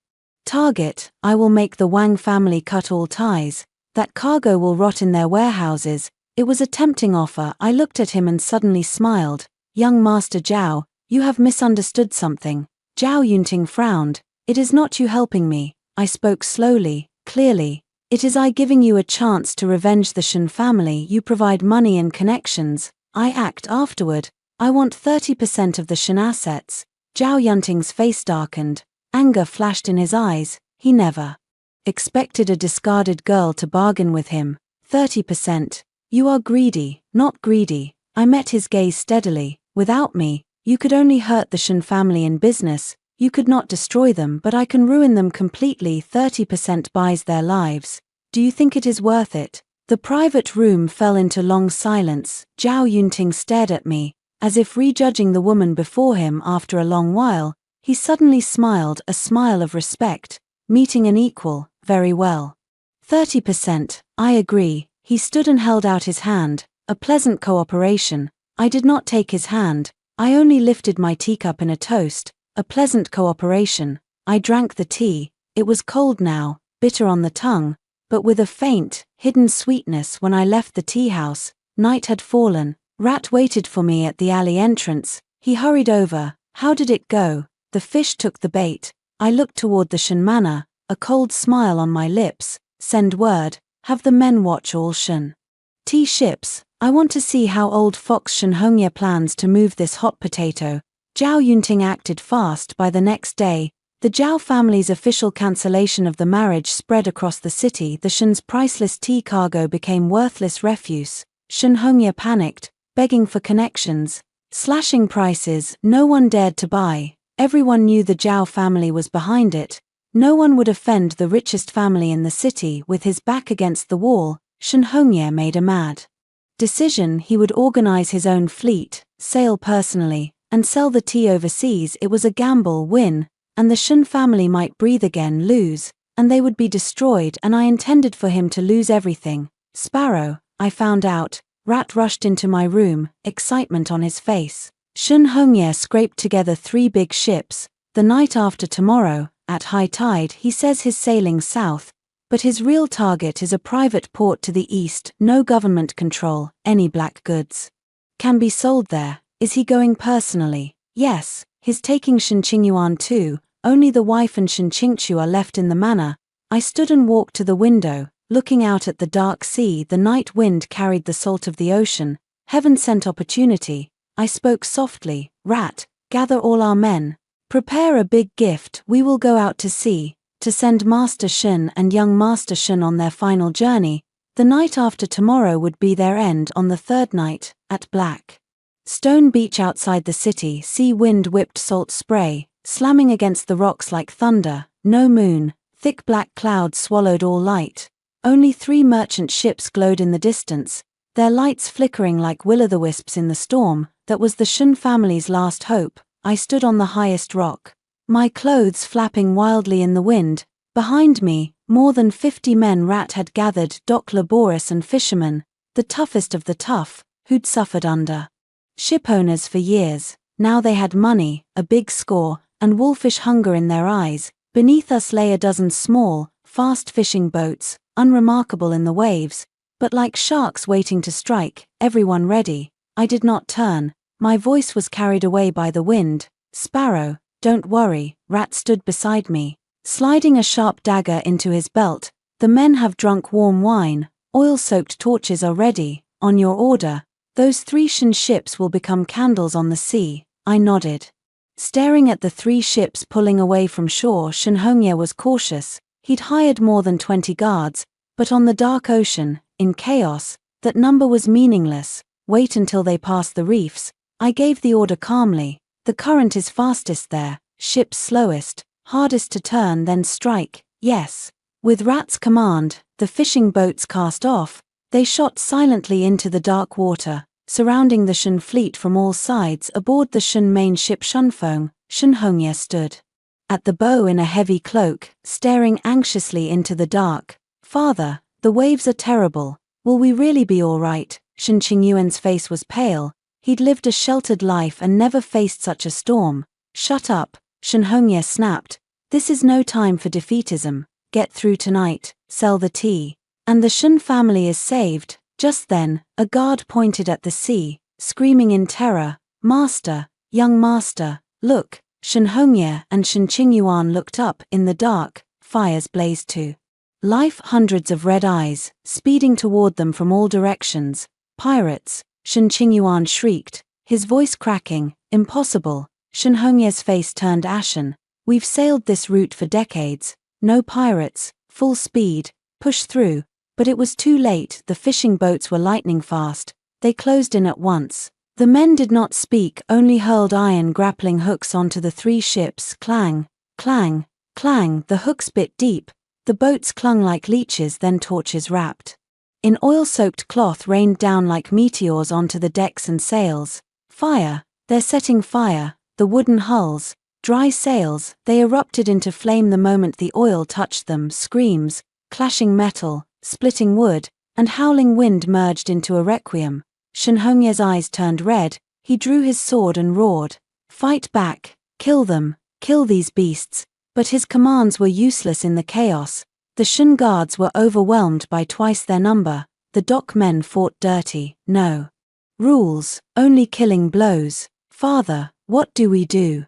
target. I will make the Wang family cut all ties. That cargo will rot in their warehouses. It was a tempting offer. I looked at him and suddenly smiled. Young Master Zhao, you have misunderstood something. Zhao Yunting frowned. It is not you helping me. I spoke slowly, clearly. It is I giving you a chance to revenge the Shen family. You provide money and connections. I act afterward. I want 30% of the Shen assets. Zhao Yunting's face darkened. Anger flashed in his eyes. He never expected a discarded girl to bargain with him. 30%. You are greedy, not greedy. I met his gaze steadily. Without me, you could only hurt the Shen family in business. You could not destroy them, but I can ruin them completely. 30% buys their lives. Do you think it is worth it? The private room fell into long silence. Zhao Yunting stared at me, as if rejudging the woman before him. After a long while, he suddenly smiled, a smile of respect. Meeting an equal, very well. 30%, I agree. He stood and held out his hand, a pleasant cooperation. I did not take his hand, I only lifted my teacup in a toast, a pleasant cooperation. I drank the tea. It was cold now, bitter on the tongue, but with a faint, hidden sweetness. When I left the tea house, night had fallen. Rat waited for me at the alley entrance. He hurried over. How did it go? The fish took the bait. I looked toward the Shen manor, a cold smile on my lips. Send word, have the men watch all Shen tea ships. I want to see how old Fox Shen Hongye plans to move this hot potato. Zhao Yunting acted fast. By the next day, the Zhao family's official cancellation of the marriage spread across the city. The Shen's priceless tea cargo became worthless refuse. Shen Hongye panicked, begging for connections, slashing prices. No one dared to buy. Everyone knew the Zhao family was behind it. No one would offend the richest family in the city. With his back against the wall, Shen Hongye made a mad decision. He would organize his own fleet, sail personally, and sell the tea overseas. It was a gamble. Win, and the Shen family might breathe again. Lose, and they would be destroyed. And I intended for him to lose everything. Sparrow, I found out. Rat rushed into my room, excitement on his face. Shen Hongye scraped together 3 big ships. The night after tomorrow, at high tide. He says he's sailing south, but his real target is a private port to the east. No government control. Any black goods can be sold there. Is he going personally? Yes, he's taking Shen Qingyuan too. Only the wife and Shen Qingchu are left in the manor. I stood and walked to the window, looking out at the dark sea. The night wind carried the salt of the ocean. Heaven sent opportunity. I spoke softly. Rat, gather all our men. Prepare a big gift. We will go out to sea, to send Master Shen and young Master Shen on their final journey. The night after tomorrow would be their end. On the 3rd night, at Black Stone Beach outside the city, sea wind whipped salt spray, slamming against the rocks like thunder. No moon. Thick black clouds swallowed all light. Only 3 merchant ships glowed in the distance, their lights flickering like will-o'-the-wisps in the storm. That was the Shen family's last hope. I stood on the highest rock, my clothes flapping wildly in the wind. Behind me, more than 50 men. Rat had gathered, dock laborers and fishermen, the toughest of the tough, who'd suffered under shipowners for years. Now they had money, a big score, and wolfish hunger in their eyes. Beneath us lay a dozen small, fast fishing boats, unremarkable in the waves, but like sharks waiting to strike, everyone ready. I did not turn. My voice was carried away by the wind. Sparrow, don't worry. Rat stood beside me, sliding a sharp dagger into his belt. The men have drunk warm wine. Oil-soaked torches are ready. On your order, those 3 Shen ships will become candles on the sea. I nodded, staring at the 3 ships pulling away from shore. Shen Hongye was cautious. He'd hired more than 20 guards, but on the dark ocean, in chaos, that number was meaningless. Wait until they pass the reefs. I gave the order calmly. The current is fastest there, ships slowest, hardest to turn, then strike. Yes. With Rat's command, the fishing boats cast off. They shot silently into the dark water, surrounding the Shun fleet from all sides. Aboard the Shun main ship Shunfeng, Shunhongye stood at the bow in a heavy cloak, staring anxiously into the dark. "Father, the waves are terrible. Will we really be all right?" Shun Qingyuan's face was pale. He'd lived a sheltered life and never faced such a storm. "Shut up," Shunhongye snapped. "This is no time for defeatism. Get through tonight, sell the tea, and the Shun family is saved." Just then, a guard pointed at the sea, screaming in terror, "Master, young master, look!" Shunhongye and Shun Qingyuan looked up. In the dark, fires blazed to life. Hundreds of red eyes, speeding toward them from all directions. "Pirates!" Shun Qingyuan shrieked, his voice cracking. "Impossible!" Shunhongye's face turned ashen. "We've sailed this route for decades. No pirates, full speed, push through." But it was too late. The fishing boats were lightning fast. They closed in at once. The men did not speak, only hurled iron grappling hooks onto the three ships. Clang, clang, clang. The hooks bit deep. The boats clung like leeches. Then torches wrapped in oil-soaked cloth rained down like meteors onto the decks and sails. "Fire! They're setting fire!" The wooden hulls, dry sails, they erupted into flame the moment the oil touched them. Screams, clashing metal, splitting wood, and howling wind merged into a requiem. Shunhongye's eyes turned red. He drew his sword and roared, "Fight back! Kill them! Kill these beasts!" But his commands were useless in the chaos. The Shun guards were overwhelmed by twice their number. The dock men fought dirty. No rules, only killing blows. "Father, what do we do?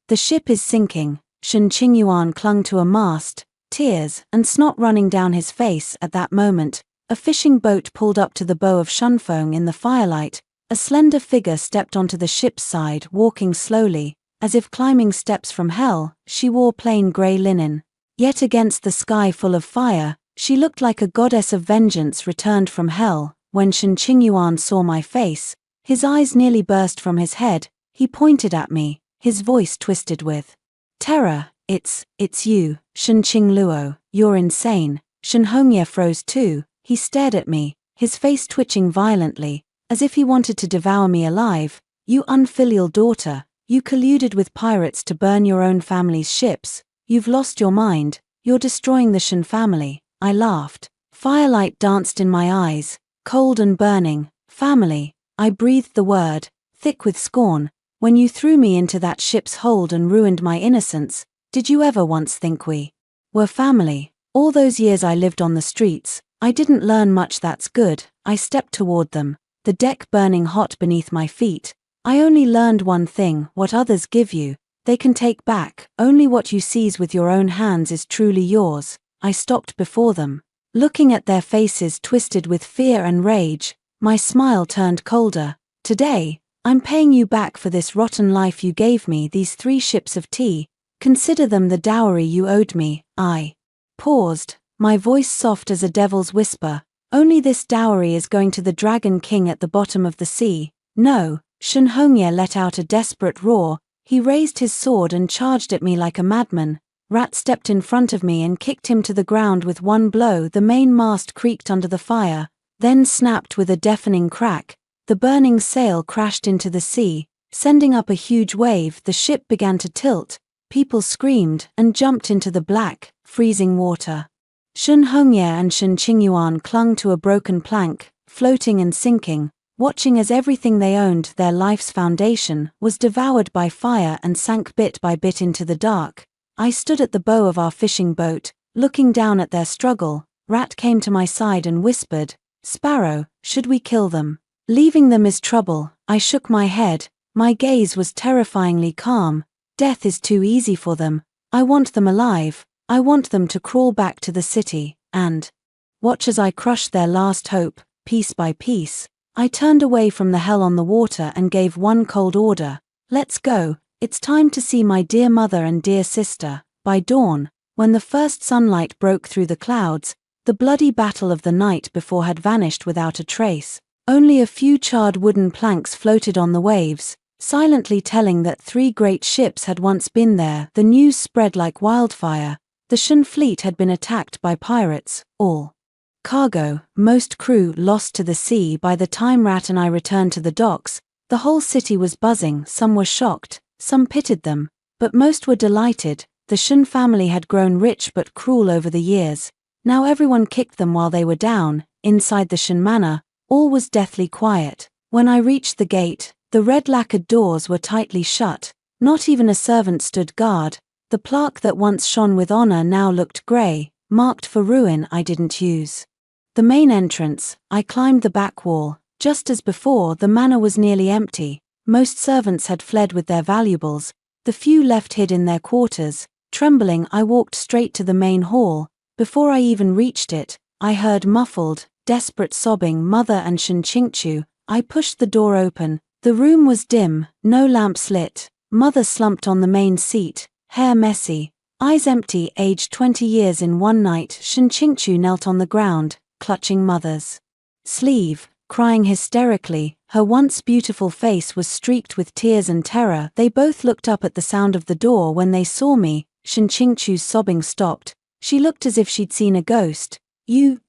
The ship is sinking." Shun Qingyuan clung to a mast, tears and snot running down his face. At that moment, a fishing boat pulled up to the bow of Shunfeng. In the firelight, a slender figure stepped onto the ship's side, walking slowly, as if climbing steps from hell. She wore plain gray linen. Yet against the sky full of fire, she looked like a goddess of vengeance returned from hell. When Shun Qingyuan saw my face, his eyes nearly burst from his head. He pointed at me, his voice twisted with terror. It's you, Shun Qingluo. You're insane." Shunhongye froze too. He stared at me, his face twitching violently, as if he wanted to devour me alive. "You unfilial daughter, you colluded with pirates to burn your own family's ships. You've lost your mind. You're destroying the Shun family." I laughed. Firelight danced in my eyes, cold and burning. "Family." I breathed the word, thick with scorn. "When you threw me into that ship's hold and ruined my innocence, did you ever once think we were family? All those years I lived on the streets, I didn't learn much. That's good." I stepped toward them, the deck burning hot beneath my feet. "I only learned one thing: what others give you, they can take back. Only what you seize with your own hands is truly yours." I stopped before them, looking at their faces twisted with fear and rage. My smile turned colder. "Today, I'm paying you back for this rotten life you gave me. These 3 ships of tea, consider them the dowry you owed me." I paused, my voice soft as a devil's whisper. "Only this dowry is going to the Dragon King at the bottom of the sea." "No!" Shunhongye let out a desperate roar. He raised his sword and charged at me like a madman. Rat stepped in front of me and kicked him to the ground with one blow. The main mast creaked under the fire, then snapped with a deafening crack. The burning sail crashed into the sea, sending up a huge wave. The ship began to tilt. People screamed and jumped into the black, freezing water. Shunhongye and Shun Qingyuan clung to a broken plank, floating and sinking, watching as everything they owned, their life's foundation, was devoured by fire and sank bit by bit into the dark. I stood at the bow of our fishing boat, looking down at their struggle. Rat came to my side and whispered, "Sparrow, should we kill them? Leaving them is trouble." I shook my head. My gaze was terrifyingly calm. "Death is too easy for them. I want them alive. I want them to crawl back to the city, and watch as I crush their last hope, piece by piece." I turned away from the hell on the water and gave one cold order. "Let's go. It's time to see my dear mother and dear sister." By dawn, when the first sunlight broke through the clouds, the bloody battle of the night before had vanished without a trace. Only a few charred wooden planks floated on the waves, silently telling that 3 great ships had once been there. The news spread like wildfire. The Shin fleet had been attacked by pirates, all cargo, most crew lost to the sea. By the time Rat and I returned to the docks, the whole city was buzzing. Some were shocked, some pitied them, but most were delighted. The Shin family had grown rich but cruel over the years. Now everyone kicked them while they were down. Inside the Shin manor, all was deathly quiet. When I reached the gate, the red lacquered doors were tightly shut. Not even a servant stood guard. The plaque that once shone with honor now looked grey, marked for ruin. I didn't use the main entrance. I climbed the back wall. Just as before, the manor was nearly empty. Most servants had fled with their valuables. The few left hid in their quarters. Trembling, I walked straight to the main hall. Before I even reached it, I heard muffled, desperate sobbing. Mother and Shin Chingchu. I pushed the door open. The room was dim, no lamps lit. Mother slumped on the main seat, hair messy, eyes empty. Aged 20 years in one night. Shin Chingchu knelt on the ground, clutching Mother's sleeve, crying hysterically. Her once beautiful face was streaked with tears and terror. They both looked up at the sound of the door. When they saw me, Shin Chingchu's sobbing stopped. She looked as if she'd seen a ghost. You,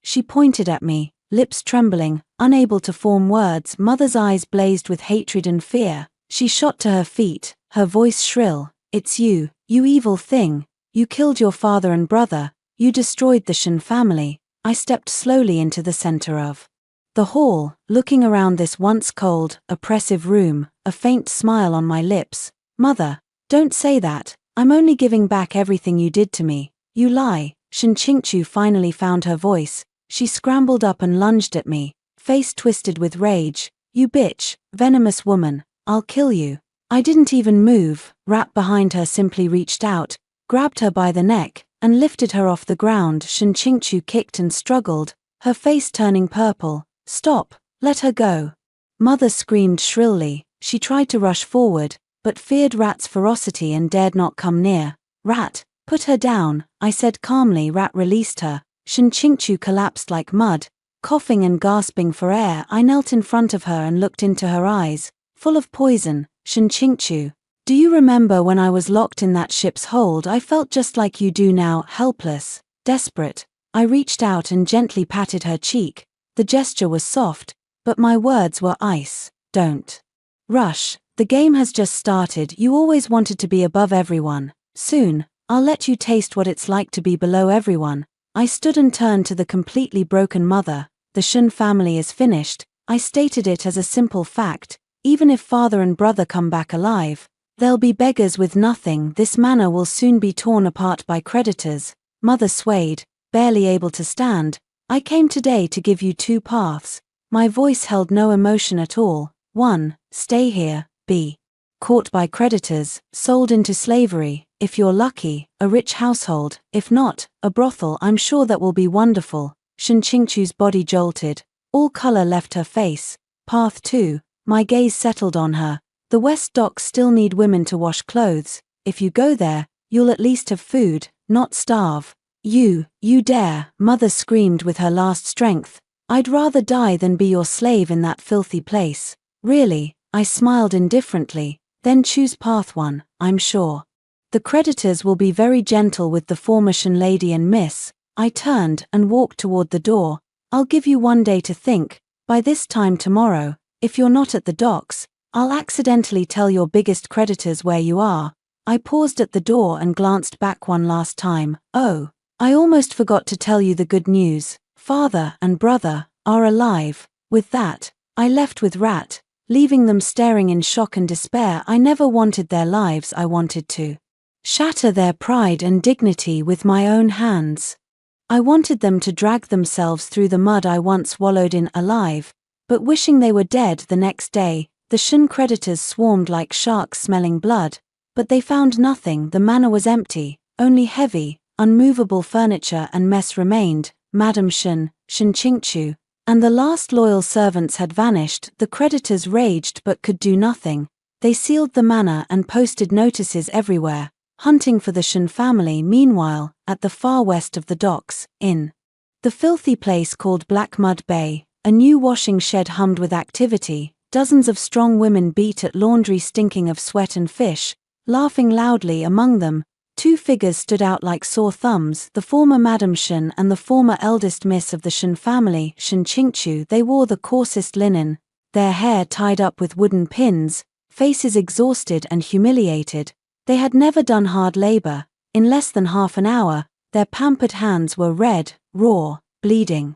she pointed at me, lips trembling, unable to form words. Mother's eyes blazed with hatred and fear. She shot to her feet, her voice shrill. It's you evil thing. You killed your father and brother. You destroyed the Shin family. I stepped slowly into the center of the hall, looking around this once cold, oppressive room, a faint smile on my lips. Mother, don't say that. I'm only giving back everything you did to me. You lie. Shin Chingchu finally found her voice. She scrambled up and lunged at me, face twisted with rage. You bitch, venomous woman, I'll kill you. I didn't even move. Rat behind her simply reached out, grabbed her by the neck, and lifted her off the ground. Shin Chingchu kicked and struggled, her face turning purple. Stop, let her go. Mother screamed shrilly. She tried to rush forward, but feared Rat's ferocity and dared not come near. Rat, put her down, I said calmly. Rat released her. Shin Chingchu collapsed like mud, coughing and gasping for air. I knelt in front of her and looked into her eyes, full of poison. Shin Chingchu, do you remember when I was locked in that ship's hold? I felt just like you do now, helpless, desperate. I reached out and gently patted her cheek. The gesture was soft, but my words were ice. Don't rush. The game has just started. You always wanted to be above everyone. Soon, I'll let you taste what it's like to be below everyone. I stood and turned to the completely broken mother. The Shin family is finished. I stated it as a simple fact. Even if father and brother come back alive, they'll be beggars with nothing. This manor will soon be torn apart by creditors. Mother swayed, barely able to stand. I came today to give you two paths. My voice held no emotion at all. 1. Stay here. B. Caught by creditors, sold into slavery. If you're lucky, a rich household. If not, a brothel. I'm sure that will be wonderful. Shin Chingchu's body jolted. All color left her face. Path 2. My gaze settled on her. The West Docks still need women to wash clothes. If you go there, you'll at least have food, not starve. You dare, Mother screamed with her last strength. I'd rather die than be your slave in that filthy place. Really, I smiled indifferently. Then choose path 1, I'm sure. The creditors will be very gentle with the former Shin lady and miss. I turned and walked toward the door. I'll give you one day to think. By this time tomorrow, if you're not at the docks, I'll accidentally tell your biggest creditors where you are. I paused at the door and glanced back one last time. Oh, I almost forgot to tell you the good news. Father and brother are alive. With that, I left with Rat, leaving them staring in shock and despair. I never wanted their lives. I wanted to shatter their pride and dignity with my own hands. I wanted them to drag themselves through the mud I once wallowed in alive. But wishing they were dead. The next day, the Shin creditors swarmed like sharks smelling blood. But they found nothing. The manor was empty. Only heavy, unmovable furniture and mess remained. Madam Shin Chingchu, and the last loyal servants had vanished. The creditors raged but could do nothing. They sealed the manor and posted notices everywhere, hunting for the Shin family. Meanwhile, at the far west of the docks, in the filthy place called Black Mud Bay, a new washing shed hummed with activity. Dozens of strong women beat at laundry stinking of sweat and fish, laughing loudly. Among them, Two figures stood out like sore thumbs, the former Madame Shen and the former eldest miss of the Shen family, Shen Qingqiu. They wore the coarsest linen, their hair tied up with wooden pins, faces exhausted and humiliated. They had never done hard labor. In less than half an hour, their pampered hands were red, raw, bleeding.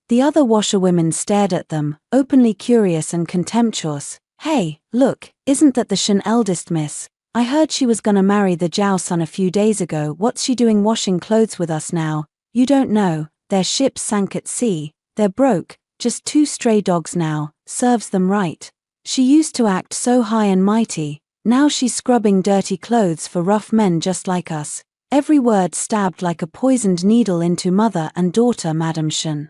The other washerwomen stared at them, openly curious and contemptuous. "Hey, look, isn't that the Shen eldest miss? I heard she was gonna marry the Zhao son a few days ago. What's she doing washing clothes with us now? You don't know, their ship sank at sea, they're broke, just two stray dogs now, serves them right. She used to act so high and mighty, now she's scrubbing dirty clothes for rough men just like us." Every word stabbed like a poisoned needle into mother and daughter. Madame Shen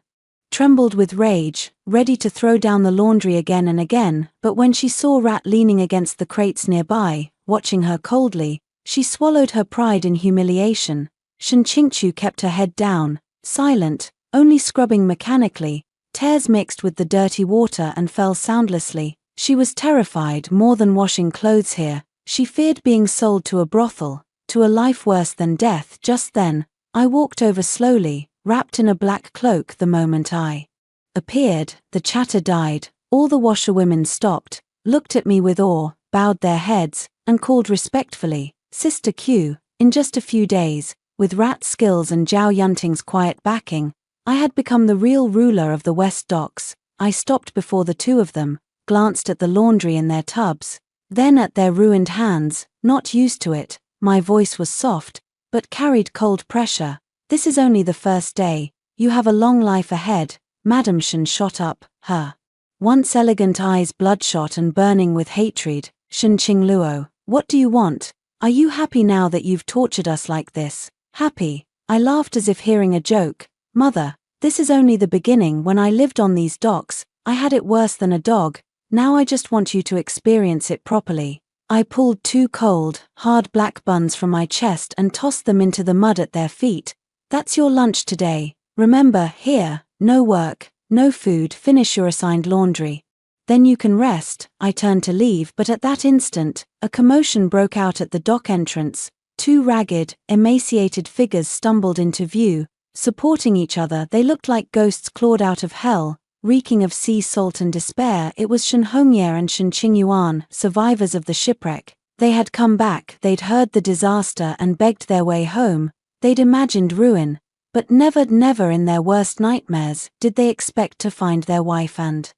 trembled with rage, ready to throw down the laundry again and again, but when she saw Rat leaning against the crates nearby, watching her coldly, she swallowed her pride in humiliation. Shen Qingqiu kept her head down, silent, only scrubbing mechanically. Tears mixed with the dirty water and fell soundlessly. She was terrified more than washing clothes here. She feared being sold to a brothel, to a life worse than death. Just then, I walked over slowly, wrapped in a black cloak. The moment I appeared, the chatter died. All the washerwomen stopped, looked at me with awe, bowed their heads, and called respectfully, "Sister Q." In just a few days, with Rat's skills and Zhao Yunting's quiet backing, I had become the real ruler of the West Docks. I stopped before the two of them, glanced at the laundry in their tubs, then at their ruined hands. Not used to it, my voice was soft, but carried cold pressure. "This is only the first day, you have a long life ahead." Madame Shen shot up, her once elegant eyes bloodshot and burning with hatred. "Shen Qingluo, what do you want? Are you happy now that you've tortured us like this?" "Happy?" I laughed as if hearing a joke. "Mother, this is only the beginning. When I lived on these docks, I had it worse than a dog. Now I just want you to experience it properly." I pulled two cold, hard black buns from my chest and tossed them into the mud at their feet. "That's your lunch today. Remember, here, no work, no food. Finish your assigned laundry. Then you can rest." I turned to leave, but at that instant, a commotion broke out at the dock entrance. Two ragged, emaciated figures stumbled into view, supporting each other. They looked like ghosts clawed out of hell, reeking of sea salt and despair. It was Shen Hongye and Shen Qingyuan, survivors of the shipwreck. They had come back, they'd heard the disaster and begged their way home. They'd imagined ruin, but never in their worst nightmares did they expect to find their wife and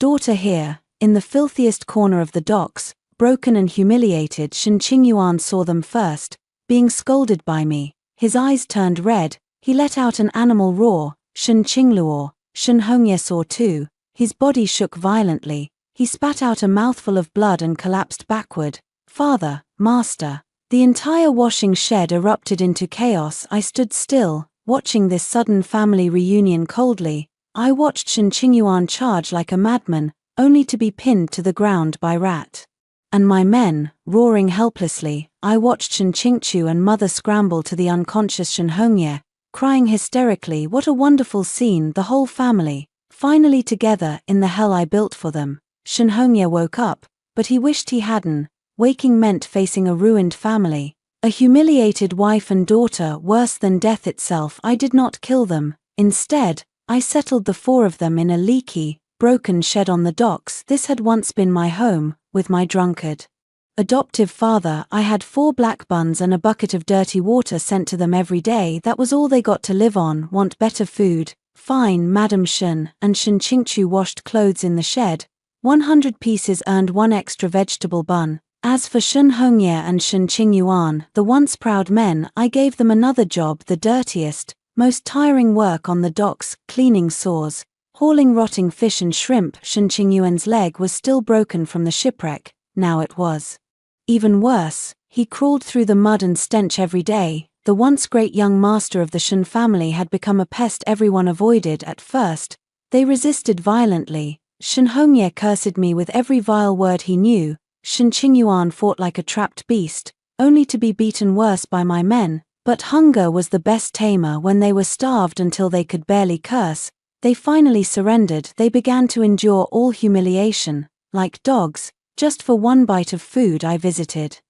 daughter here, in the filthiest corner of the docks, broken and humiliated. Shen Qingyuan saw them first, being scolded by me. His eyes turned red, he let out an animal roar. "Shen Qingluo." Shen Hongye saw too. His body shook violently, he spat out a mouthful of blood and collapsed backward. "Father, master." The entire washing shed erupted into chaos. I stood still, watching this sudden family reunion coldly. I watched Shen Qingyuan charge like a madman, only to be pinned to the ground by Rat and my men, roaring helplessly. I watched Shen Qingqiu and mother scramble to the unconscious Shen Hongye, crying hysterically. What a wonderful scene, the whole family, finally together in the hell I built for them. Shen Hongye woke up, but he wished he hadn't. Waking meant facing a ruined family, a humiliated wife and daughter, worse than death itself. I did not kill them. Instead, I settled the four of them in a leaky, broken shed on the docks. This had once been my home, with my drunkard adoptive father. I had 4 black buns and a bucket of dirty water sent to them every day. That was all they got to live on. Want better food? Fine. Madame Shen and Shen Qingqiu washed clothes in the shed. 100 pieces earned 1 extra vegetable bun. As for Shen Hongye and Shen Qingyuan, the once proud men, I gave them another job, the dirtiest, most tiring work on the docks, cleaning saws, hauling rotting fish and shrimp. Shen Qingyuan's leg was still broken from the shipwreck. Now it was even worse. He crawled through the mud and stench every day. The once great young master of the Shen family had become a pest everyone avoided. At first, they resisted violently. Shen Hongye cursed me with every vile word he knew. Shen Qingyuan fought like a trapped beast, only to be beaten worse by my men. But hunger was the best tamer. When they were starved until they could barely curse, they finally surrendered. They began to endure all humiliation, like dogs, just for 1 bite of food. I visited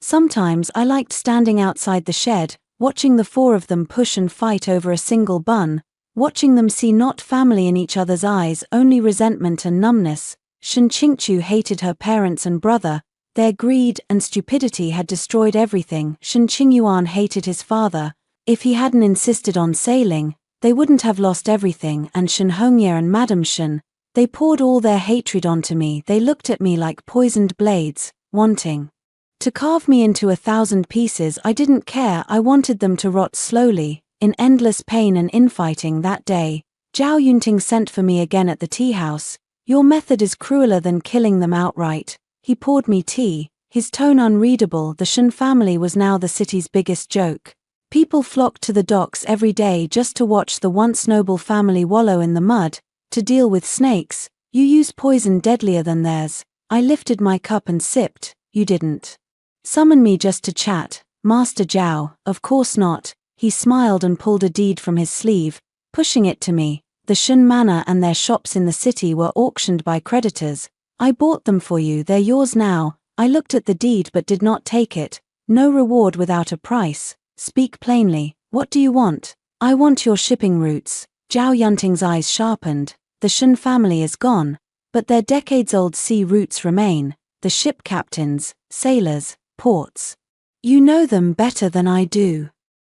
Sometimes I liked standing outside the shed, watching the four of them push and fight over a single bun, watching them see not family in each other's eyes, only resentment and numbness. Shen Qingqiu hated her parents and brother. Their greed and stupidity had destroyed everything. Shen Qingyuan hated his father. If he hadn't insisted on sailing, they wouldn't have lost everything. And Shen Hongye and Madame Shen, they poured all their hatred onto me. They looked at me like poisoned blades, wanting to carve me into 1,000 pieces. I didn't care. I wanted them to rot slowly, in endless pain and infighting. That day, Zhao Yunting sent for me again at the tea house. Your method is crueler than killing them outright. He poured me tea, his tone unreadable. The Shen family was now the city's biggest joke. People flocked to the docks every day just to watch the once noble family wallow in the mud. To deal with snakes, you use poison deadlier than theirs. I lifted my cup and sipped. You didn't summon me just to chat, Master Zhao. Of course not. He smiled and pulled a deed from his sleeve, pushing it to me. The Shen Manor and their shops in the city were auctioned by creditors. I bought them for you. They're yours now. I looked at the deed but did not take it. No reward without a price. Speak plainly. What do you want? I want your shipping routes. Zhao Yunting's eyes sharpened. The Shen family is gone, but their decades-old sea routes remain. The ship captains, sailors, ports. You know them better than I do.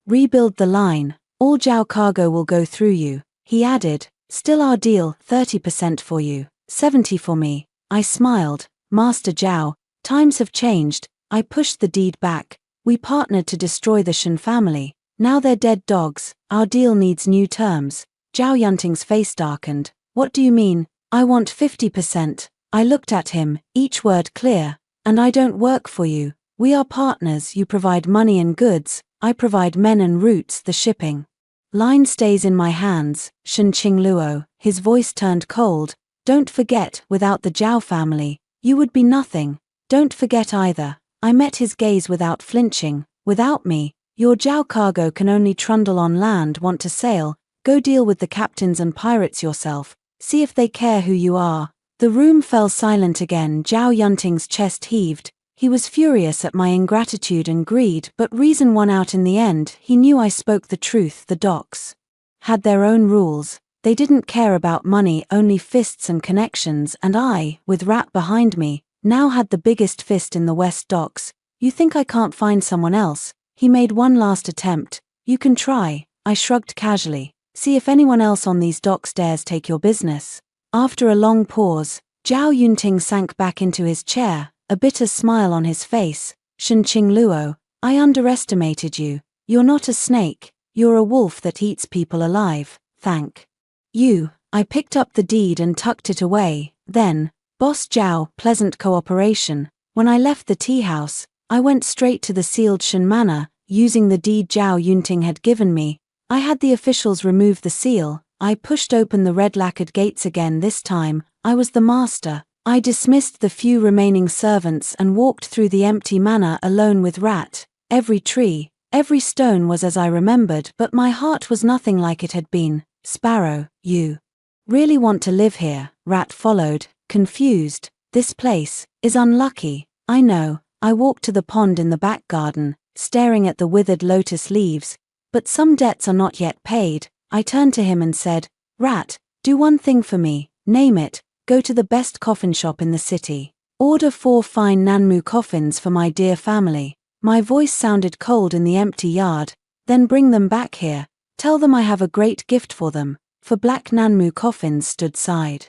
Rebuild the line. All Zhao cargo will go through you. He added, still our deal, 30% for you, 70% for me. I smiled. Master Zhao, times have changed. I pushed the deed back. We partnered to destroy the Shen family. Now they're dead dogs. Our deal needs new terms. Zhao Yunting's face darkened. What do you mean? I want 50%. I looked at him, each word clear. And I don't work for you. We are partners. You provide money and goods. I provide men and routes. The shipping line stays in my hands. Shen Qingluo, his voice turned cold. Don't forget, without the Zhao family, you would be nothing. Don't forget either. I met his gaze without flinching. Without me, your Zhao cargo can only trundle on land. Want to sail? Go deal with the captains and pirates yourself. See if they care who you are. The room fell silent again. Zhao Yunting's chest heaved. He was furious at my ingratitude and greed, but reason won out in the end. He knew I spoke the truth. The docks had their own rules. They didn't care about money, only fists and connections, and I, with Rat behind me, now had the biggest fist in the West Docks. You think I can't find someone else? He made one last attempt. You can try. I shrugged casually. See if anyone else on these docks dares take your business. After a long pause, Zhao Yunting sank back into his chair, a bitter smile on his face. Shen Qingluo, I underestimated you. You're not a snake. You're a wolf that eats people alive. Thank you. I picked up the deed and tucked it away. Then, Boss Zhao, pleasant cooperation. When I left the tea house, I went straight to the sealed Shen Manor, using the deed Zhao Yunting had given me. I had the officials remove the seal. I pushed open the red lacquered gates again. This time, I was the master. I dismissed the few remaining servants and walked through the empty manor alone with Rat. Every tree, every stone was as I remembered, but my heart was nothing like it had been. Sparrow, you really want to live here? Rat followed, confused. This place is unlucky. I know. I walked to the pond in the back garden, staring at the withered lotus leaves. But some debts are not yet paid. I turned to him and said, Rat, do one thing for me. Name it. Go to the best coffin shop in the city. Order 4 fine Nanmu coffins for my dear family. My voice sounded cold in the empty yard. Then bring them back here. Tell them I have a great gift for them. For black Nanmu coffins stood side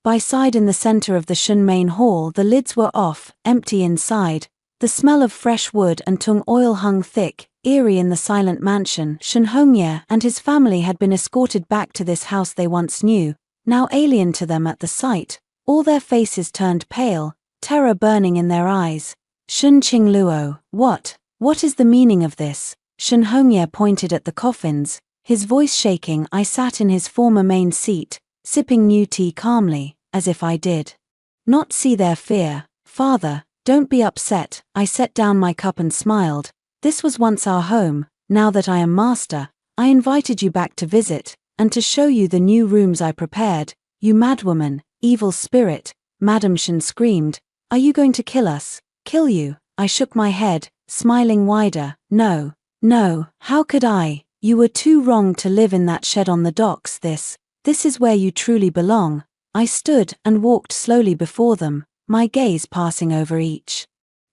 by side in the center of the Shen main hall. The lids were off, empty inside. The smell of fresh wood and tung oil hung thick, eerie in the silent mansion. Shen Hongye and his family had been escorted back to this house they once knew, now alien to them at the sight. All their faces turned pale, terror burning in their eyes. Shen Qingluo, what is the meaning of this? Shen Hongye pointed at the coffins, his voice shaking. I sat in his former main seat, sipping new tea calmly, as if I did not see their fear. Father, don't be upset. I set down my cup and smiled. This was once our home. Now that I am master, I invited you back to visit, and to show you the new rooms I prepared. You madwoman, evil spirit, Madame Shen screamed. Are you going to kill us? Kill you? I shook my head. smiling wider. No, no, how could I? You were too wrong to live in that shed on the docks. This is where you truly belong. I stood and walked slowly before them, my gaze passing over each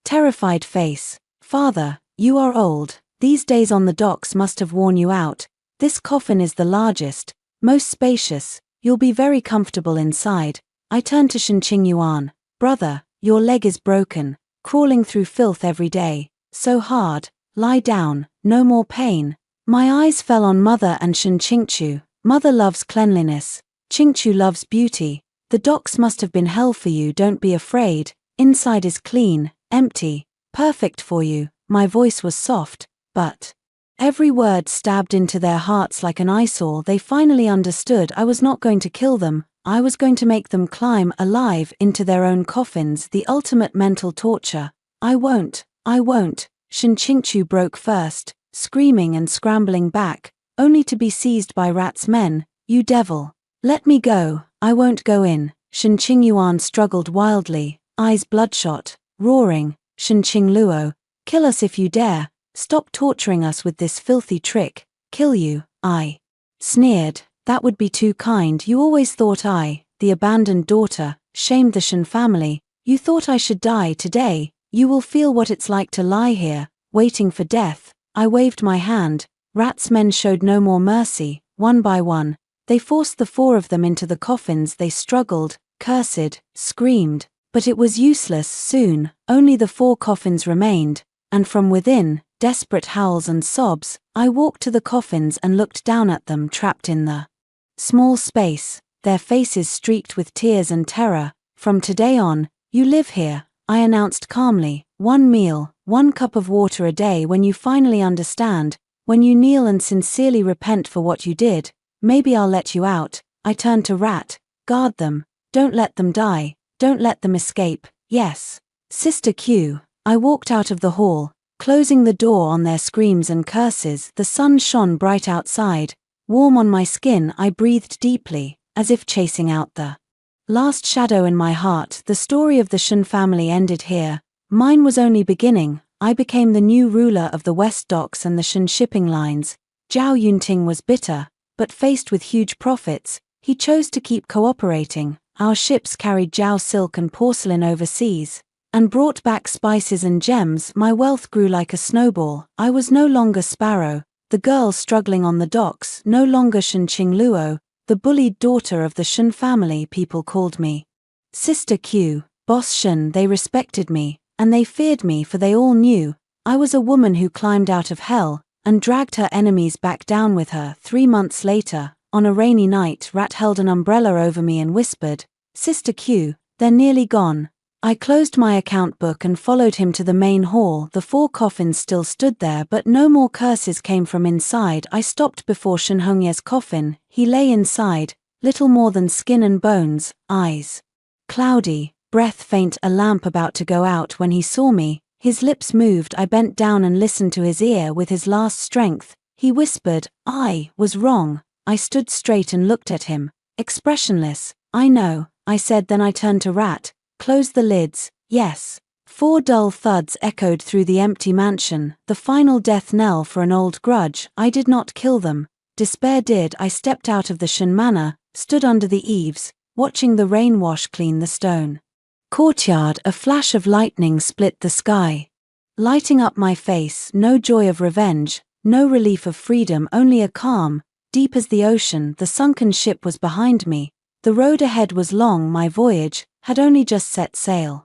terrified face. Father, you are old. These days on the docks must have worn you out. This coffin is the largest, most spacious. You'll be very comfortable inside. I turned to Shinching Yuan. Brother, your leg is broken, crawling through filth every day. So hard. Lie down, no more pain. My eyes fell on Mother and Shin Qingchu. Mother loves cleanliness. Qingchu loves beauty. The docks must have been hell for you. Don't be afraid. Inside is clean, empty, perfect for you. My voice was soft, but every word stabbed into their hearts like an eyesore. They finally understood. I was not going to kill them. I was going to make them climb alive into their own coffins, the ultimate mental torture. I won't. Shin Qingchu broke first, screaming and scrambling back, only to be seized by Rat's men. You devil! Let me go, I won't go in. Shin Yuan struggled wildly, eyes bloodshot, roaring. Shin Luo, kill us if you dare. Stop torturing us with this filthy trick. Kill you, I sneered. That would be too kind. You always thought I, the abandoned daughter, shamed the Shin family. You thought I should die today. You will feel what it's like to lie here, waiting for death. I waved my hand. Rat's men showed no more mercy. One by one, they forced the 4 of them into the coffins. They struggled, cursed, screamed, but it was useless. Soon, only the 4 coffins remained, and from within, desperate howls and sobs. I walked to the coffins and looked down at them trapped in the small space, their faces streaked with tears and terror. From today on, you live here, I announced calmly. 1 meal, 1 cup of water a day. When you finally understand, when you kneel and sincerely repent for what you did, maybe I'll let you out. I turned to Rat. Guard them. Don't let them die. Don't let them escape. Yes. Sister Q. I walked out of the hall, closing the door on their screams and curses. The sun shone bright outside, warm on my skin. I breathed deeply, as if chasing out the last shadow in my heart. The story of the Shin family ended here. Mine was only beginning. I became the new ruler of the West Docks and the Shin shipping lines. Zhao Yunting was bitter, but faced with huge profits, he chose to keep cooperating. Our ships carried Zhao silk and porcelain overseas, and brought back spices and gems. My wealth grew like a snowball. I was no longer Sparrow, the girl struggling on the docks, no longer Shin Luo, the bullied daughter of the Shin family. People called me Sister Q, Boss Shin. They respected me, and they feared me, for they all knew I was a woman who climbed out of hell and dragged her enemies back down with her. 3 months later, on a rainy night, Rat held an umbrella over me and whispered, Sister Q, they're nearly gone. I closed my account book and followed him to the main hall. The 4 coffins still stood there, but no more curses came from inside. I stopped before Shin Hongye's coffin. He lay inside, little more than skin and bones, eyes cloudy, breath faint, a lamp about to go out. When he saw me, his lips moved. I bent down and listened to his ear with his last strength. He whispered, I was wrong. I stood straight and looked at him, expressionless. I know, I said. Then I turned to Rat. Close the lids. Yes. 4 dull thuds echoed through the empty mansion, the final death knell for an old grudge. I did not kill them. Despair did. I stepped out of the Shin manor, stood under the eaves, watching the rain wash clean the stone courtyard. A flash of lightning split the sky, lighting up my face. No joy of revenge, no relief of freedom, only a calm, deep as the ocean. The sunken ship was behind me. The road ahead was long. My voyage had only just set sail.